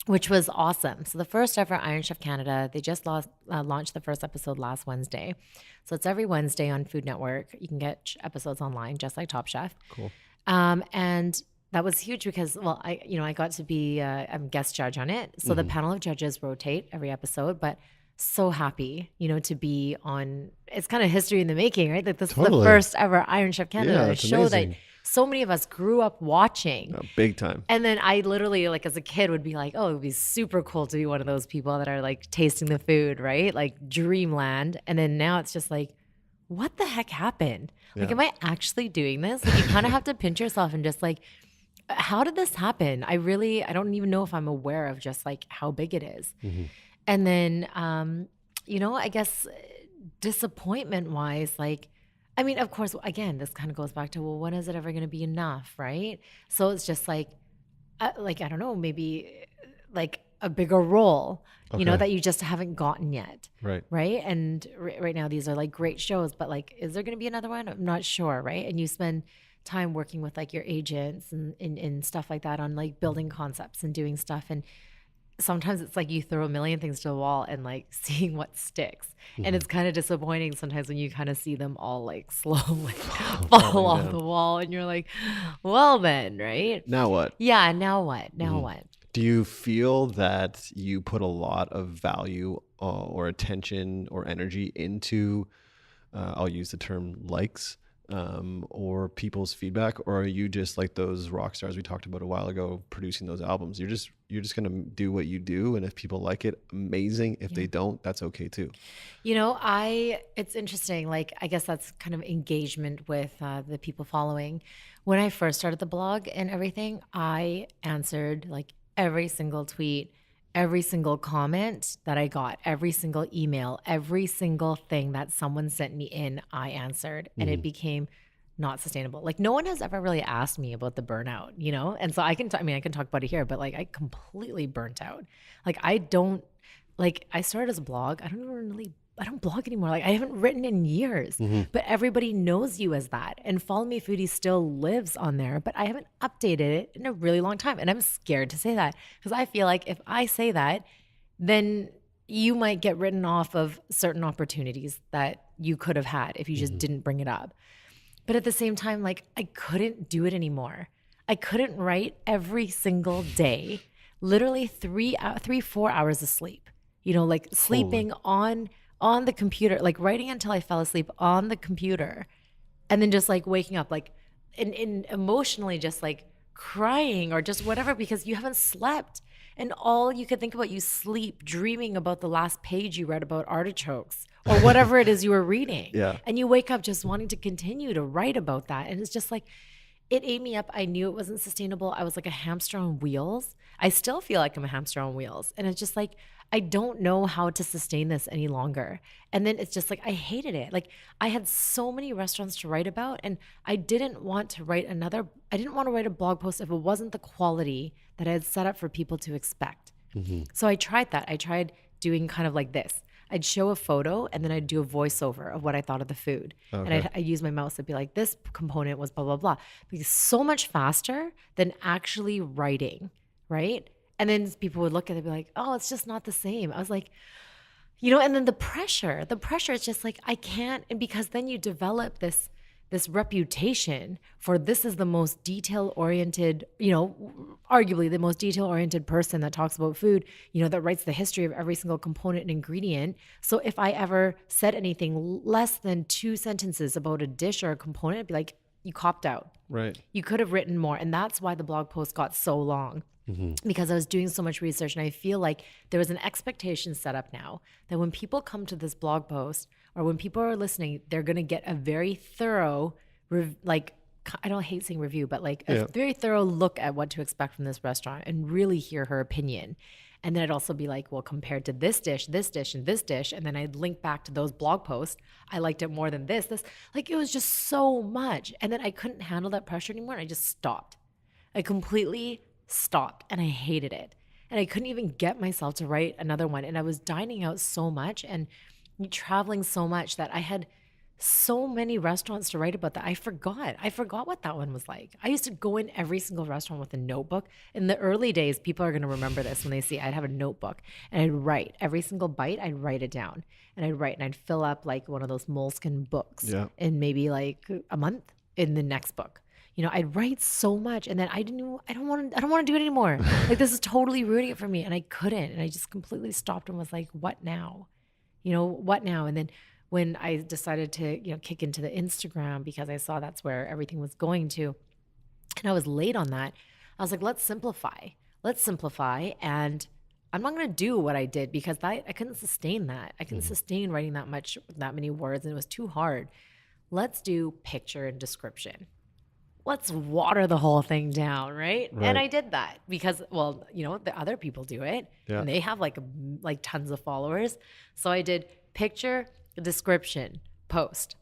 which was awesome. So the first ever Iron Chef Canada, they just launched the first episode last Wednesday. So it's every Wednesday on Food Network. You can get episodes online, just like Top Chef. Cool. And that was huge because, I got to be a guest judge on it. So the panel of judges rotate every episode, but so happy, to be on. It's kind of history in the making, right? Like this is the first ever Iron Chef Canada, a show that so many of us grew up watching. Big time. And then I literally, like as a kid, would be like, oh, it would be super cool to be one of those people that are like tasting the food, right? Like dreamland. And then now it's just like, what the heck happened? Like, am I actually doing this? Like, you kind of have to pinch yourself and just like, how did this happen? I don't even know if I'm aware of just like how big it is. Mm-hmm. And then, I guess disappointment wise, like, I mean, of course, again, this kind of goes back to, well, when is it ever going to be enough, right? So it's just like I don't know, maybe like a bigger role, that you just haven't gotten yet. Right. And right now, these are like great shows, but like, is there going to be another one? I'm not sure. Right. And you spend time working with like your agents and stuff like that on like building concepts and doing stuff. And sometimes it's like you throw a million things to the wall and like seeing what sticks. Mm-hmm. And it's kind of disappointing sometimes when you kind of see them all like slowly fall off the wall and you're like, well then, right? Now what? Yeah, now what? Now what? Do you feel that you put a lot of value or attention or energy into, I'll use the term likes, or people's feedback, or are you just like those rock stars we talked about a while ago producing those albums? You're just going to do what you do, and if people like it, amazing. If they don't, that's okay too. It's interesting. Like, I guess that's kind of engagement with the people following. When I first started the blog and everything, I answered like every single tweet, every single comment that I got, every single email, every single thing that someone sent me in, I answered, and it became not sustainable. Like, no one has ever really asked me about the burnout, And so I can talk about it here, but like, I completely burnt out. Like, I started as a blog. I don't even really blog anymore. Like I haven't written in years, but everybody knows you as that. And Follow Me Foodie still lives on there, but I haven't updated it in a really long time. And I'm scared to say that because I feel like if I say that, then you might get written off of certain opportunities that you could have had if you just didn't bring it up. But at the same time, like I couldn't do it anymore. I couldn't write every single day, literally 4 hours of sleep, like sleeping on the computer, like writing until I fell asleep on the computer and then just like waking up, like in emotionally just like crying or just whatever, because you haven't slept. And all you could think about, you sleep dreaming about the last page you read about artichokes or whatever it is you were reading. Yeah. And you wake up just wanting to continue to write about that. And it's just like, it ate me up. I knew it wasn't sustainable. I was like a hamster on wheels. I still feel like I'm a hamster on wheels. And it's just like, I don't know how to sustain this any longer. And then it's just like, I hated it. Like I had so many restaurants to write about and I didn't want to write a blog post if it wasn't the quality that I had set up for people to expect. So I tried that. I tried doing kind of like this. I'd show a photo and then I'd do a voiceover of what I thought of the food. Okay. And I'd use my mouse to be like, this component was blah, blah, blah. Because so much faster than actually writing, right? And then people would look at it and be like, oh, it's just not the same. I was like, and then the pressure is just like, I can't. And because then you develop this reputation for this is the most detail-oriented, arguably the most detail-oriented person that talks about food, that writes the history of every single component and ingredient. So if I ever said anything less than 2 sentences about a dish or a component, I'd be like, you copped out. Right. You could have written more. And that's why the blog post got so long. Because I was doing so much research and I feel like there was an expectation set up now that when people come to this blog post or when people are listening, they're going to get a very thorough, I don't hate saying review, but like a very thorough look at what to expect from this restaurant and really hear her opinion. And then I'd also be like, well, compared to this dish, and this dish. And then I'd link back to those blog posts. I liked it more than this. Like it was just so much. And then I couldn't handle that pressure anymore. And I just stopped. I completely stopped and I hated it. And I couldn't even get myself to write another one. And I was dining out so much and traveling so much that I had so many restaurants to write about that I forgot what that one was like. I used to go in every single restaurant with a notebook. In the early days, people are going to remember this when they see I'd have a notebook and I'd write every single bite. I'd write it down and I'd fill up like one of those moleskin books in maybe like a month in the next book. I'd write so much and then I don't want to do it anymore. Like this is totally ruining it for me. And I couldn't. And I just completely stopped and was like, what now? What now? And then when I decided to, kick into the Instagram because I saw that's where everything was going to, and I was late on that, I was like, let's simplify. And I'm not going to do what I did because I couldn't sustain that. I couldn't sustain writing that many words and it was too hard. Let's do picture and description. Let's water the whole thing down, right? And I did that because, well, the other people do it and they have like tons of followers. So I did picture, description, post.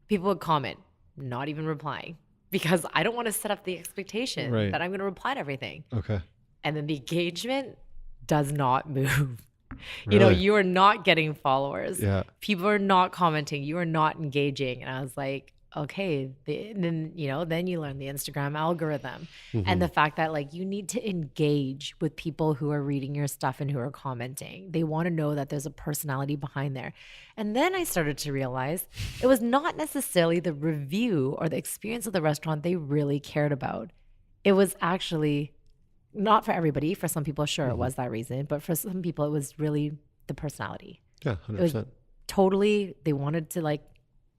People would comment, not even replying because I don't want to set up the expectation that I'm going to reply to everything. Okay. And then the engagement does not move. You are not getting followers. Yeah. People are not commenting. You are not engaging. And I was like, okay, then you learn the Instagram algorithm and the fact that like you need to engage with people who are reading your stuff and who are commenting. They want to know that there's a personality behind there. And then I started to realize it was not necessarily the review or the experience of the restaurant they really cared about. It was actually not for everybody. For some people, sure, it was that reason. But for some people, it was really the personality. Yeah, 100%. It was totally, they wanted to like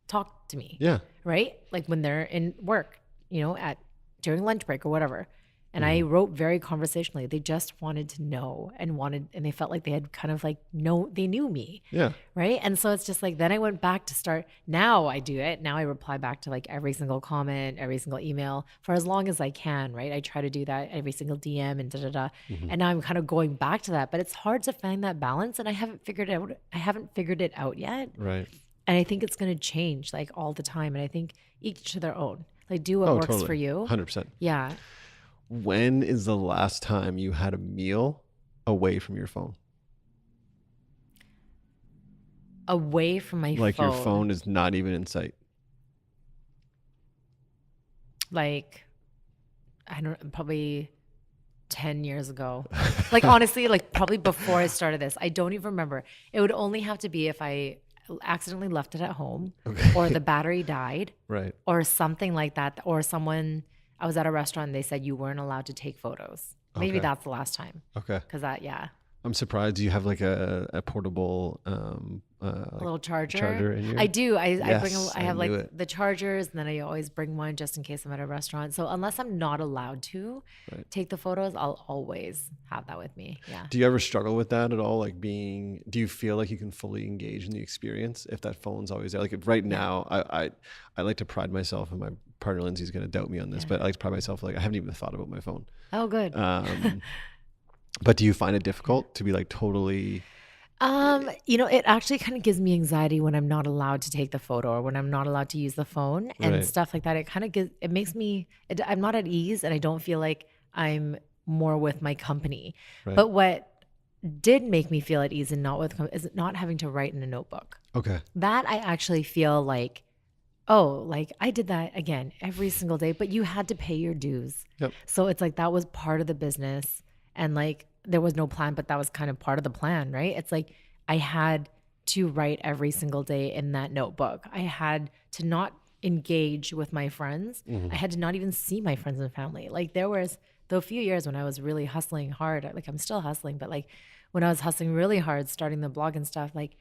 talk to me. Yeah. Right? Like when they're in work, during lunch break or whatever. And I wrote very conversationally. They just wanted to know and they felt like they had kind of like they knew me. Yeah. Right? And so it's just like, then I went back to start. Now I do it. Now I reply back to like every single comment, every single email for as long as I can. Right? I try to do that every single DM and da-da-da. And now I'm kind of going back to that, but it's hard to find that balance. And I haven't figured it out yet. Right. And I think it's going to change like all the time. And I think each to their own. Like do what works for you. 100%. Yeah. When is the last time you had a meal away from your phone? away from my Like phone. your phone is not even in sight. Like, I don't, probably 10 years ago. Like, honestly, like probably before I started this. I don't even remember. It would only have to be if I accidentally left it at home or the battery died Right. or something like that. Or someone, I was at a restaurant and they said you weren't allowed to take photos. Maybe Okay. that's the last time. Okay. Because that, yeah. I'm surprised you have like a portable A little charger. charger in your. I do. I bring. Yes, I have I knew like it. the chargers, and then I always bring one just in case I'm at a restaurant. So unless I'm not allowed to take the photos, I'll always have that with me. Yeah. Do you ever struggle with that at all? Like do you feel like you can fully engage in the experience if that phone's always there? Like right now, I like to pride myself, and my partner Lindsay's going to doubt me on this, but I like to pride myself. Like I haven't even thought about my phone. Oh, good. But do you find it difficult to be like totally? It actually kind of gives me anxiety when I'm not allowed to take the photo or when I'm not allowed to use the phone and stuff like that. It kind of makes me, I'm not at ease and I don't feel like I'm more with my company. Right. But what did make me feel at ease and not with is not having to write in a notebook. Okay. That I actually feel like, oh, like I did that again every single day, but you had to pay your dues. Yep. So it's like that was part of the business. And like there was no plan, but that was kind of part of the plan, right? It's like I had to write every single day in that notebook. I had to not engage with my friends. I had to not even see my friends and family. Like there was the few years when I was really hustling hard, like I'm still hustling, but like when I was hustling really hard, starting the blog and stuff, like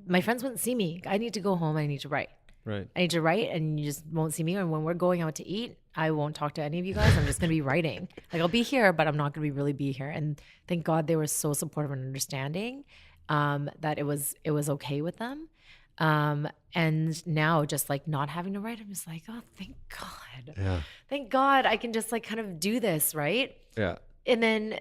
my friends wouldn't see me. I need to go home. I need to write. Right. I need to write and you just won't see me. And when we're going out to eat, I won't talk to any of you guys. I'm just going to be writing. Like I'll be here, but I'm not going to really be here. And thank God they were so supportive and understanding that it was okay with them. And now just like not having to write, I'm just like, oh, thank God. Yeah. Thank God I can just like kind of do this, right? Yeah. And then,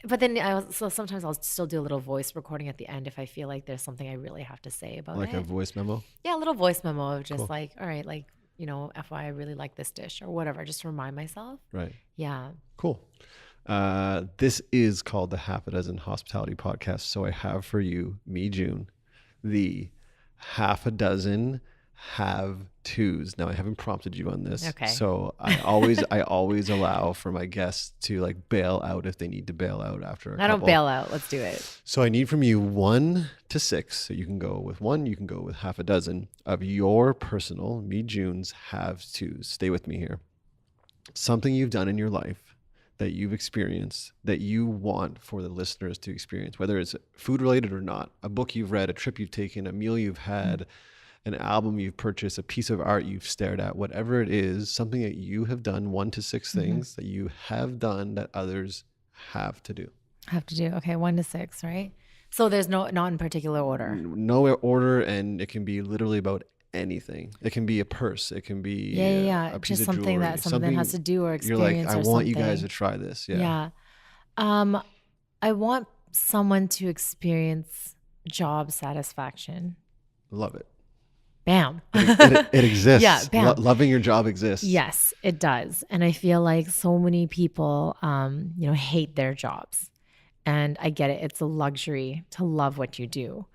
but then so sometimes I'll still do a little voice recording at the end if I feel like there's something I really have to say about Like it. a voice memo. Yeah, a little voice memo of just like, all right, like, FYI, I really like this dish or whatever, just to remind myself. Right. Yeah. Cool. This is called the Half a Dozen Hospitality Podcast. So I have for you, Mijune, the half a dozen have-tos. Now I haven't prompted you on this. Okay. So I always allow for my guests to like bail out if they need to bail out after a couple. I don't bail out. Let's do it. So I need from you 1 to 6. So you can go with 1, you can go with half a dozen of your personal Mijune's have-tos. Stay with me here. Something you've done in your life that you've experienced that you want for the listeners to experience, whether it's food related or not, a book you've read, a trip you've taken, a meal you've had, an album you've purchased, a piece of art you've stared at, whatever it is, something that you have done, 1 to 6 things that you have done that others have to do. Have to do. Okay. 1 to 6, right? So there's not in particular order. No order, and it can be literally about anything. It can be a purse. It can be a piece just of something jewelry. that something has to do or experience. You're like, I want you guys to try this. Yeah. Yeah. I want someone to experience job satisfaction. Love it. Bam. It exists. Yeah, bam. Loving your job exists. Yes, it does. And I feel like so many people, hate their jobs. And I get it. It's a luxury to love what you do.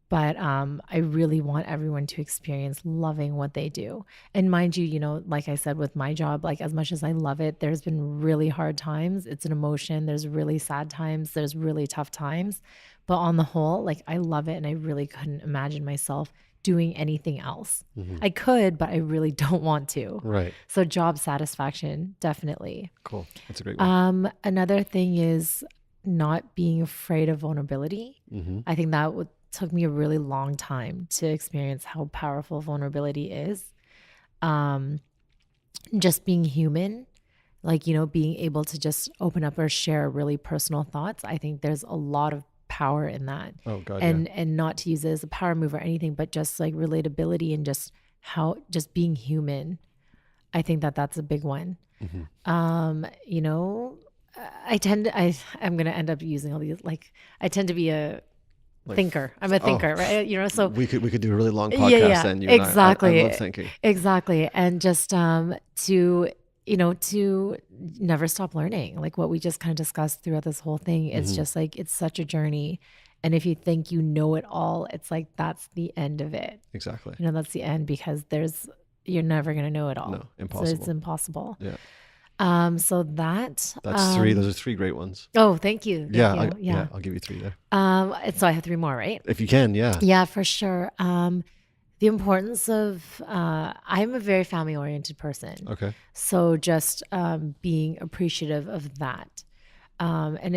But I really want everyone to experience loving what they do. And mind you, like I said, with my job, like as much as I love it, there's been really hard times. It's an emotion. There's really sad times. There's really tough times. But on the whole, like I love it. And I really couldn't imagine myself doing anything else. I could, but I really don't want to. Right. So job satisfaction, definitely. Cool. That's a great one. Another thing is not being afraid of vulnerability. I think that took me a really long time to experience how powerful vulnerability is. Just being human, like, being able to just open up or share really personal thoughts. I think there's a lot of power in that. Oh God. And not to use it as a power move or anything, but just like relatability and just being human. I think that's a big one. I'm going to end up using all these, like, I tend to be a thinker. I'm a thinker, right? So we could do a really long podcast then. Exactly. I love thinking. Exactly. And just to never stop learning, like what we just kind of discussed throughout this whole thing. It's just like, it's such a journey. And if you think you know it all, it's like that's the end of it. Exactly. You know, that's the end because you're never going to know it all. No, So impossible. it's impossible. Yeah. So that's 3. Those are 3 great ones. Oh, thank you. Yeah, Yeah. I'll give you 3 there. So I have 3 more, right? If you can, yeah. Yeah, for sure. The importance of, I'm a very family oriented person. Okay. So just being appreciative of that. And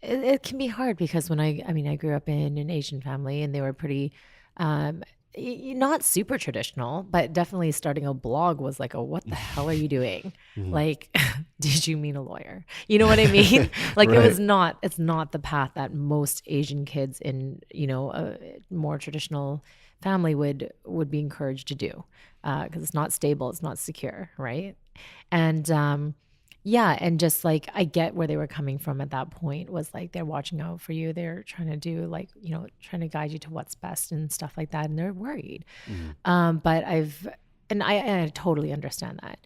it can be hard because when I grew up in an Asian family and they were pretty, not super traditional, but definitely starting a blog was like, what the hell are you doing? Like, did you mean a lawyer? You know what I mean? Like Right. it's not the path that most Asian kids in, a more traditional family would be encouraged to do. Cause it's not stable. It's not secure. Right. And, yeah. And just like, I get where they were coming from at that point was like, they're watching out for you. They're trying to do like, trying to guide you to what's best and stuff like that. And they're worried. But I totally understand that.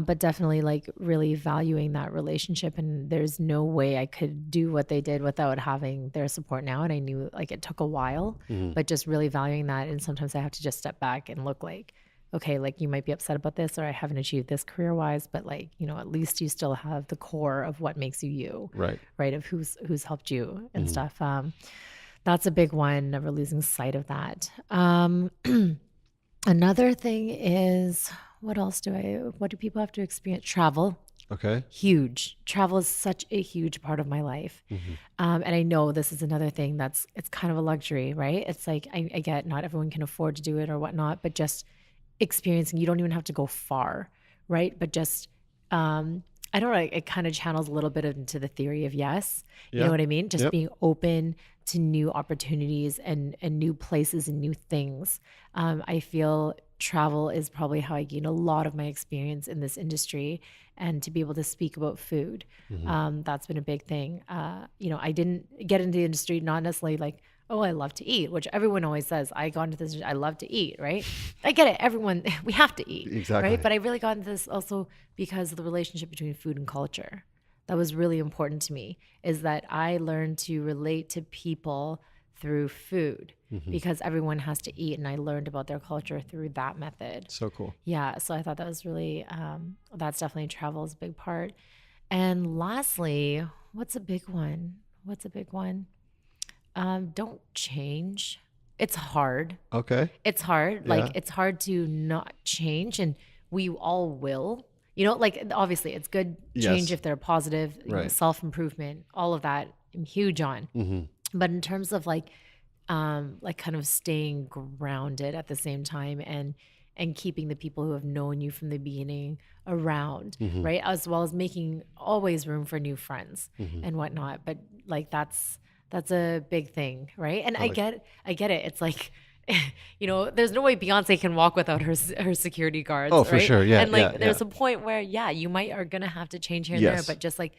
But definitely like really valuing that relationship. And there's no way I could do what they did without having their support now. And I knew like it took a while, but just really valuing that. And sometimes I have to just step back and look like, okay, like you might be upset about this or I haven't achieved this career wise, but like, at least you still have the core of what makes you you, right? Of who's helped you and stuff. That's a big one, never losing sight of that. Another thing is, what do people have to experience? Travel. Okay. Huge. Travel is such a huge part of my life. And I know this is another thing it's kind of a luxury, right? It's like, I get not everyone can afford to do it or whatnot, but just experiencing, you don't even have to go far, right? But just, I don't know, it kind of channels a little bit into the theory of yes. You know what I mean? Just being open to new opportunities and new places and new things. I feel travel is probably how I gained a lot of my experience in this industry, and to be able to speak about food. That's been a big thing. I didn't get into the industry, not necessarily like, oh, I love to eat, which everyone always says. I got into this, I love to eat, right? I get it. Everyone, we have to eat, Exactly. right? But I really got into this also because of the relationship between food and culture. That was really important to me, is that I learned to relate to people through food because everyone has to eat. And I learned about their culture through that method. So cool. Yeah. So I thought that was really, that's definitely travel is a big part. And lastly, what's a big one? Don't change. It's hard. Okay. It's hard. Yeah. Like it's hard to not change, and we all will. Like obviously it's good change if they're positive, self-improvement, all of that I'm huge on. But in terms of like kind of staying grounded at the same time and keeping the people who have known you from the beginning around, right? As well as making always room for new friends and whatnot. But like that's a big thing, right? And I get it. It's like, there's no way Beyonce can walk without her security guards. Oh, for right? sure. Yeah. And like, there's a point where, you are going to have to change here and there, but just like,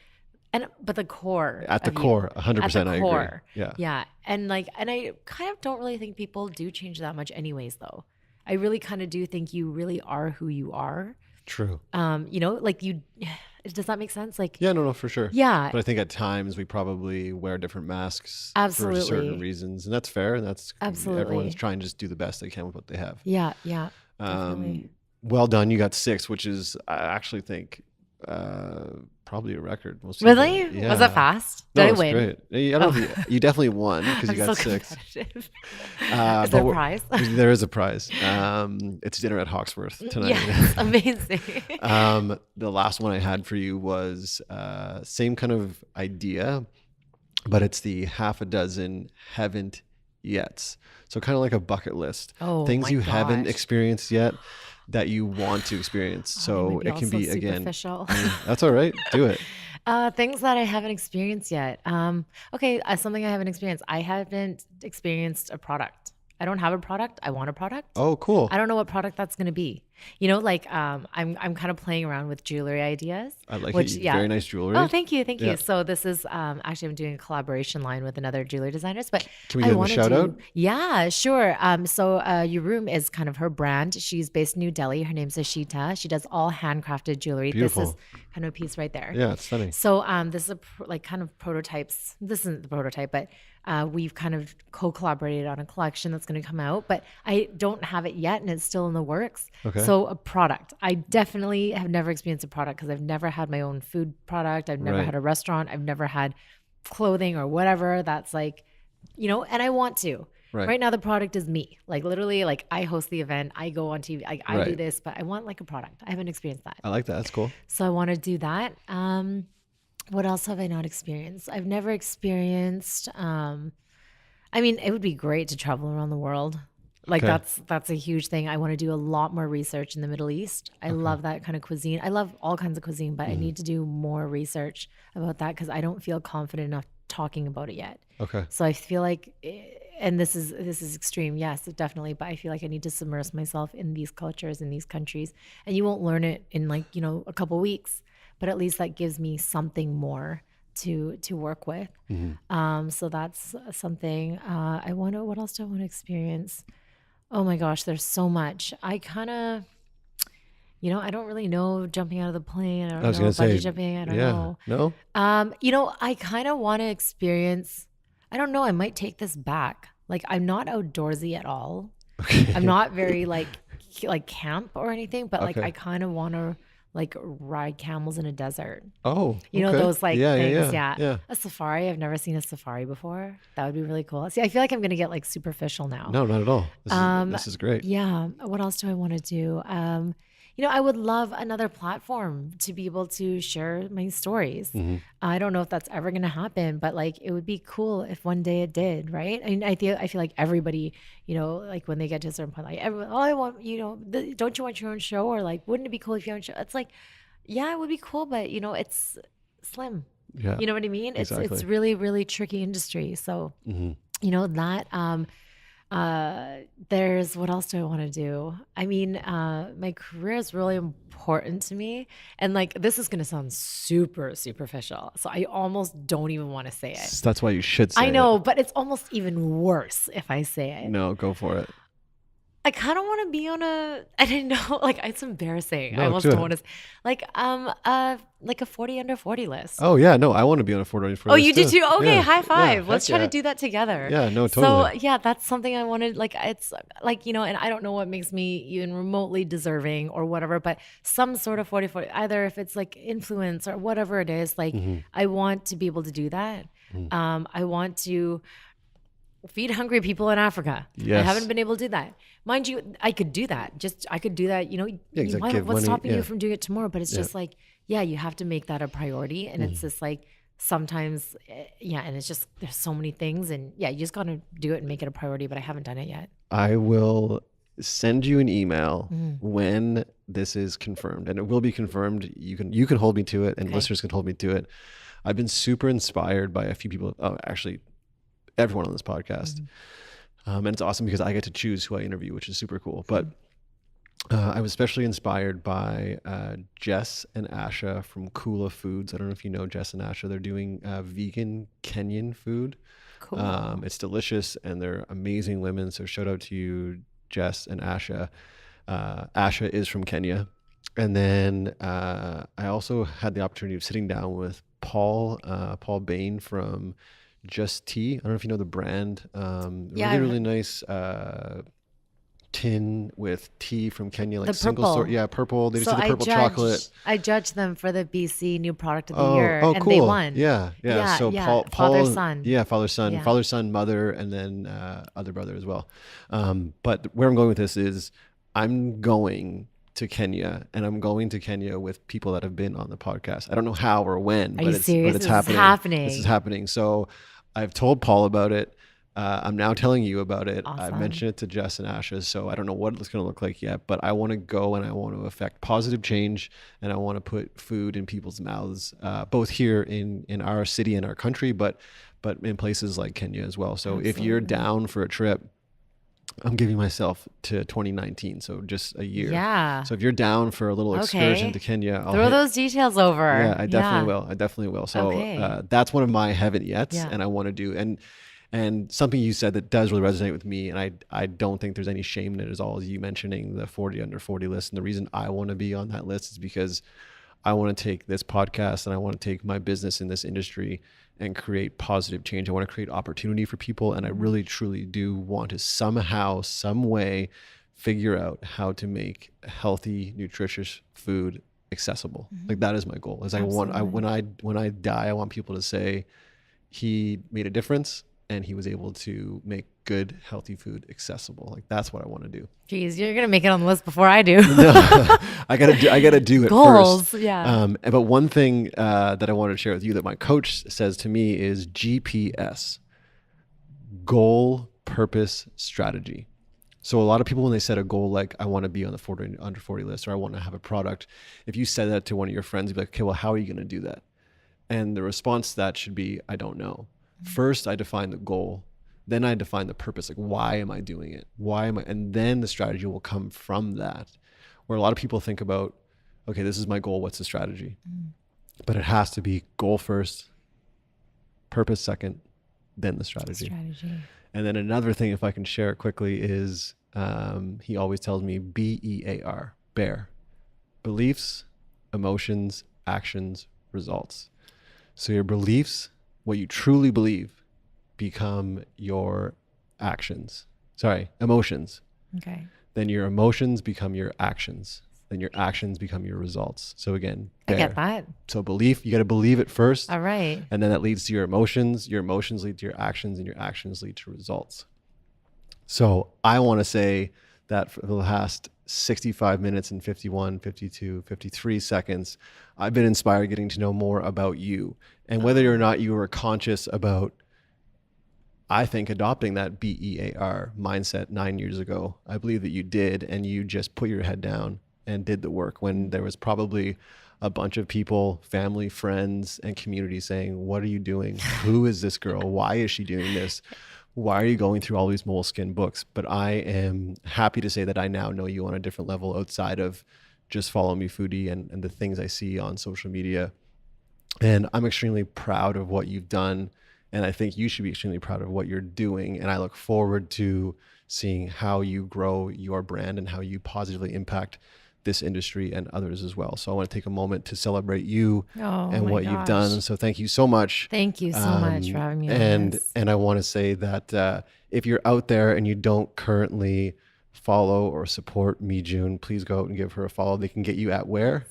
but the core. At the core, 100% I agree. Yeah. Yeah. And I kind of don't really think people do change that much anyways, though. I really kind of do think you really are who you are. True. Does that make sense? Like, yeah, no, for sure. Yeah. But I think at times we probably wear different masks Absolutely. for certain reasons, and that's fair. And that's Absolutely. Everyone's trying to just do the best they can with what they have. Yeah. Definitely. Well done. You got 6, which is I actually think probably a record. Most Really? people, yeah. Was it fast? No, Did I it's win? great. I don't think, you definitely won because you I'm got so 6. competitive. But Is there a prize? There is a prize. It's dinner at Hawksworth tonight. Yes, amazing. The last one I had for you was same kind of idea, but it's the half a dozen haven't yets. So kind of like a bucket list. Oh, things my you haven't gosh. experienced yet that you want to experience. So Maybe it can also be again. superficial. That's all right. Do it. Things that I haven't experienced yet. Okay, something I haven't experienced. I haven't experienced a product. I don't have a product. I want a product. Oh, cool. I don't know what product that's going to be. I'm kind of playing around with jewelry ideas. I like which, it. Very nice jewelry. Oh, thank you. Yeah. So this is actually I'm doing a collaboration line with another jewelry designers. But Can we give them a shout out? Yeah, sure. So your room is kind of her brand. She's based in New Delhi. Her name's Ashita. She does all handcrafted jewelry. Beautiful. This is kind of a piece right there. Yeah, it's stunning. So this is kind of prototypes. This isn't the prototype, but we've kind of co-collaborated on a collection that's going to come out, but I don't have it yet and it's still in the works. Okay. So a product. I definitely have never experienced a product because I've never had my own food product. I've never had a restaurant. I've never had clothing or whatever that's like, and I want to. Right now the product is me. Like literally, like I host the event, I go on TV, I do this, but I want like a product. I haven't experienced that. I like that. That's cool. So I want to do that. What else have I not experienced? I've never experienced, it would be great to travel around the world. Like that's a huge thing. I want to do a lot more research in the Middle East. I love that kind of cuisine. I love all kinds of cuisine, but I need to do more research about that because I don't feel confident enough talking about it yet. Okay. So I feel like, and this is extreme, yes, definitely, but I feel like I need to submerge myself in these cultures, in these countries, and you won't learn it in a couple weeks, but at least that gives me something more to work with. So that's something. What else do I want to experience? Oh my gosh, there's so much. I kind of, I don't really know jumping out of the plane. I don't know bungee jumping. I don't know. No? I kind of want to experience, I don't know, I might take this back. Like I'm not outdoorsy at all. Okay. I'm not very like camp or anything, but like Okay. I kind of want to like ride camels in a desert. Oh, Those like things. Yeah. A safari. I've never seen a safari before. That would be really cool. See, I feel like I'm going to get like superficial now. No, not at all. This is great. Yeah. What else do I want to do? I would love another platform to be able to share my stories. I don't know if that's ever going to happen, but like it would be cool if one day it did, right? I mean, I feel like everybody, like when they get to a certain point, like, I want, don't you want your own show? Or like, wouldn't it be cool if you own a show? It's like, yeah, it would be cool, but it's slim. Yeah. You know what I mean? Exactly. It's really, really tricky industry. So, that, there's what else do I want to do? I mean, my career is really important to me. And like, this is going to sound super superficial. So I almost don't even want to say it. That's why you should say it. I know, but it's almost even worse if I say it. No, go for it. I kind of want to be on I didn't know, like it's embarrassing. No, I almost do it. don't want to, like a 40 under 40 list. Oh yeah, no, I want to be on a 40 list. Oh, you do too? Okay, Yeah. high five. Yeah, Let's heck try to do that together. Yeah, no, totally. So yeah, that's something I wanted. Like it's like, and I don't know what makes me even remotely deserving or whatever, but some sort of 40, either if it's like influence or whatever it is, like I want to be able to do that. I want to feed hungry people in Africa. Yes. I haven't been able to do that. Mind you, I could do that. I could do that, exactly. What's stopping you from doing it tomorrow? But it's just like, you have to make that a priority. And it's just like, sometimes, and it's just, there's so many things and you just got to do it and make it a priority, but I haven't done it yet. I will send you an email when this is confirmed, and it will be confirmed. You can hold me to it, and listeners can hold me to it. I've been super inspired by a few people. Oh, actually, everyone on this podcast. And it's awesome because I get to choose who I interview, which is super cool. But I was especially inspired by Jess and Asha from Kula Foods. I don't know if you know Jess and Asha. They're doing vegan Kenyan food. Cool. It's delicious and they're amazing women. So shout out to you, Jess and Asha. Asha is from Kenya. And then I also had the opportunity of sitting down with Paul Bain from Just Tea. I don't know if you know the brand. Really nice tin with tea from Kenya, like the single purple. store. Yeah, purple. They just did the purple chocolate. I judged them for the BC New Product of the Year, and they won. Yeah. So Paul, father, son. Yeah, father, son, mother, and then other brother as well. But where I'm going with this is I'm going to Kenya, and I'm going to Kenya with people that have been on the podcast. I don't know how or when, but it's happening. This is happening. So I've told Paul about it. I'm now telling you about it. Awesome. I mentioned it to Jess and Asha, so I don't know what it's going to look like yet, but I want to go and I want to affect positive change, and I want to put food in people's mouths, both here in our city and our country, but in places like Kenya as well. So if you're down for a trip, I'm giving myself to 2019, so just a year. Yeah. So if you're down for a little excursion Okay. to Kenya, Throw those details over. Yeah, I definitely will. I definitely will. So Okay. that's one of my haven't yets, Yeah. and I want to do. And something you said that does really resonate with me, and I don't think there's any shame in it at all, is you mentioning the 40 under 40 list. And the reason I want to be on that list is because I want to take this podcast and I want to take my business in this industry and create positive change. I want to create opportunity for people. And I really, truly do want to somehow, some way figure out how to make healthy, nutritious food accessible. Like that is my goal. Is when I die, I want people to say he made a difference and he was able to make good, healthy food accessible. Like that's what I want to do. Geez, you're gonna make it on the list before I do. No, I gotta do it Goals, first. yeah. But one thing that I wanted to share with you that my coach says to me is GPS, goal, purpose, strategy. So a lot of people, when they set a goal like I want to be on the 40 under 40 list, or I want to have a product, if you said that to one of your friends, you'd be like, okay, well, how are you going to do that? And the response to that should be, I don't know. First, I define the goal. Then I define the purpose. Like, why am I doing it? Why am I? And then the strategy will come from that. Where a lot of people think about, okay, this is my goal. What's the strategy? But it has to be goal first, purpose second, then the strategy. And then another thing, if I can share it quickly, is he always tells me BEAR, bear, beliefs, emotions, actions, results. So your beliefs, what you truly believe, become your actions. Emotions. Okay. Then your emotions become your actions. Then your actions become your results. So again, I get that. So belief, you got to believe it first. All right. And then that leads to your emotions. Your emotions lead to your actions, and your actions lead to results. So I want to say that for the last 65 minutes and 51, 52, 53 seconds, I've been inspired getting to know more about you. And whether or not you were conscious about, I think, adopting that BEAR mindset 9 years ago, I believe that you did, and you just put your head down and did the work when there was probably a bunch of people, family, friends, and community saying, what are you doing? Who is this girl? Why is she doing this? Why are you going through all these moleskin books? But I am happy to say that I now know you on a different level outside of just Follow Me Foodie and the things I see on social media. And I'm extremely proud of what you've done. And I think you should be extremely proud of what you're doing. And I look forward to seeing how you grow your brand and how you positively impact this industry and others as well. So I want to take a moment to celebrate you and what you've done. So thank you so much. Thank you so much for having me on this. And I want to say that if you're out there and you don't currently follow or support Mijune, please go out and give her a follow. They can get you at where?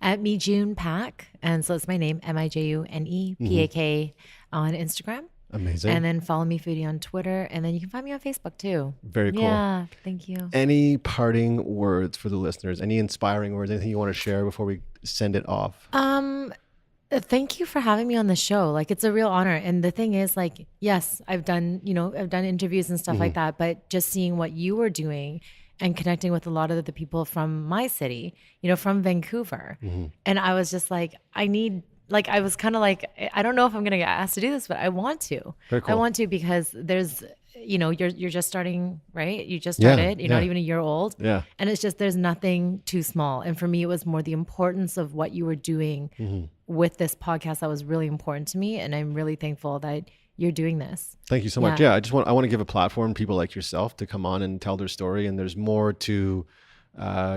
At Mijune Pak. And so it's my name, MIJUNEPAK on Instagram. Amazing. And then Follow Me Foodie on Twitter. And then you can find me on Facebook too. Very cool. Yeah, thank you. Any parting words for the listeners? Any inspiring words? Anything you want to share before we send it off? Thank you for having me on the show. Like, it's a real honor. And the thing is, like, yes, I've done interviews and stuff like that, but just seeing what you were doing and connecting with a lot of the people from my city, from Vancouver. And I was just like, I was kind of like, I don't know if I'm going to get asked to do this, but I want to. Very cool. I want to, because there's, you're just starting, right? You just started, you're not even a year old. Yeah. And it's just, there's nothing too small. And for me, it was more the importance of what you were doing with this podcast that was really important to me. And I'm really thankful that you're doing this. Thank you so much. Yeah, I want to give a platform to people like yourself to come on and tell their story. And there's more to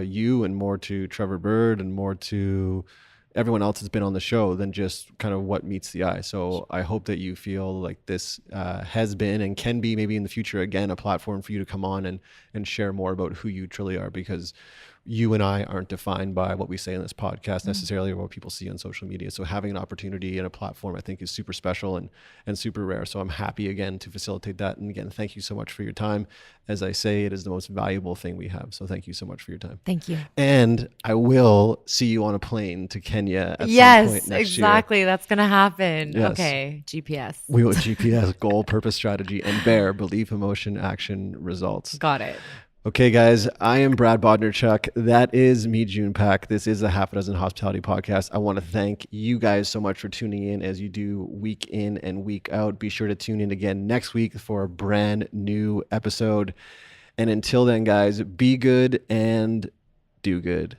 you and more to Trevor Bird and more to everyone else that's been on the show than just kind of what meets the eye. So I hope that you feel like this has been and can be maybe in the future, again, a platform for you to come on and share more about who you truly are, because you and I aren't defined by what we say in this podcast necessarily, or what people see on social media. So having an opportunity and a platform, I think, is super special and super rare. So I'm happy again to facilitate that. And again, thank you so much for your time. As I say, it is the most valuable thing we have. So thank you so much for your time. Thank you. And I will see you on a plane to Kenya at some point next year. Yes, exactly. That's going to happen. Yes. Okay. GPS. We will GPS, goal, purpose, strategy, and bear, belief, emotion, action, results. Got it. Okay, guys, I am Brad Bodnerchuk. That is Mijune Pak. This is the Half a Dozen Hospitality Podcast. I want to thank you guys so much for tuning in as you do week in and week out. Be sure to tune in again next week for a brand new episode. And until then, guys, be good and do good.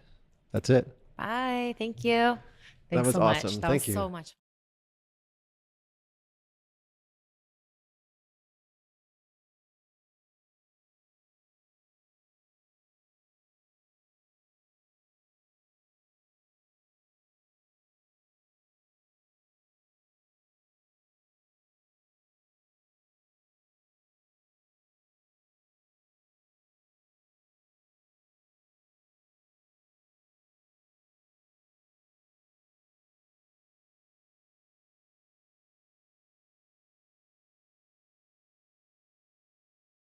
That's it. Bye. Thank you. Thanks was so much. awesome. That Thank was you. so much.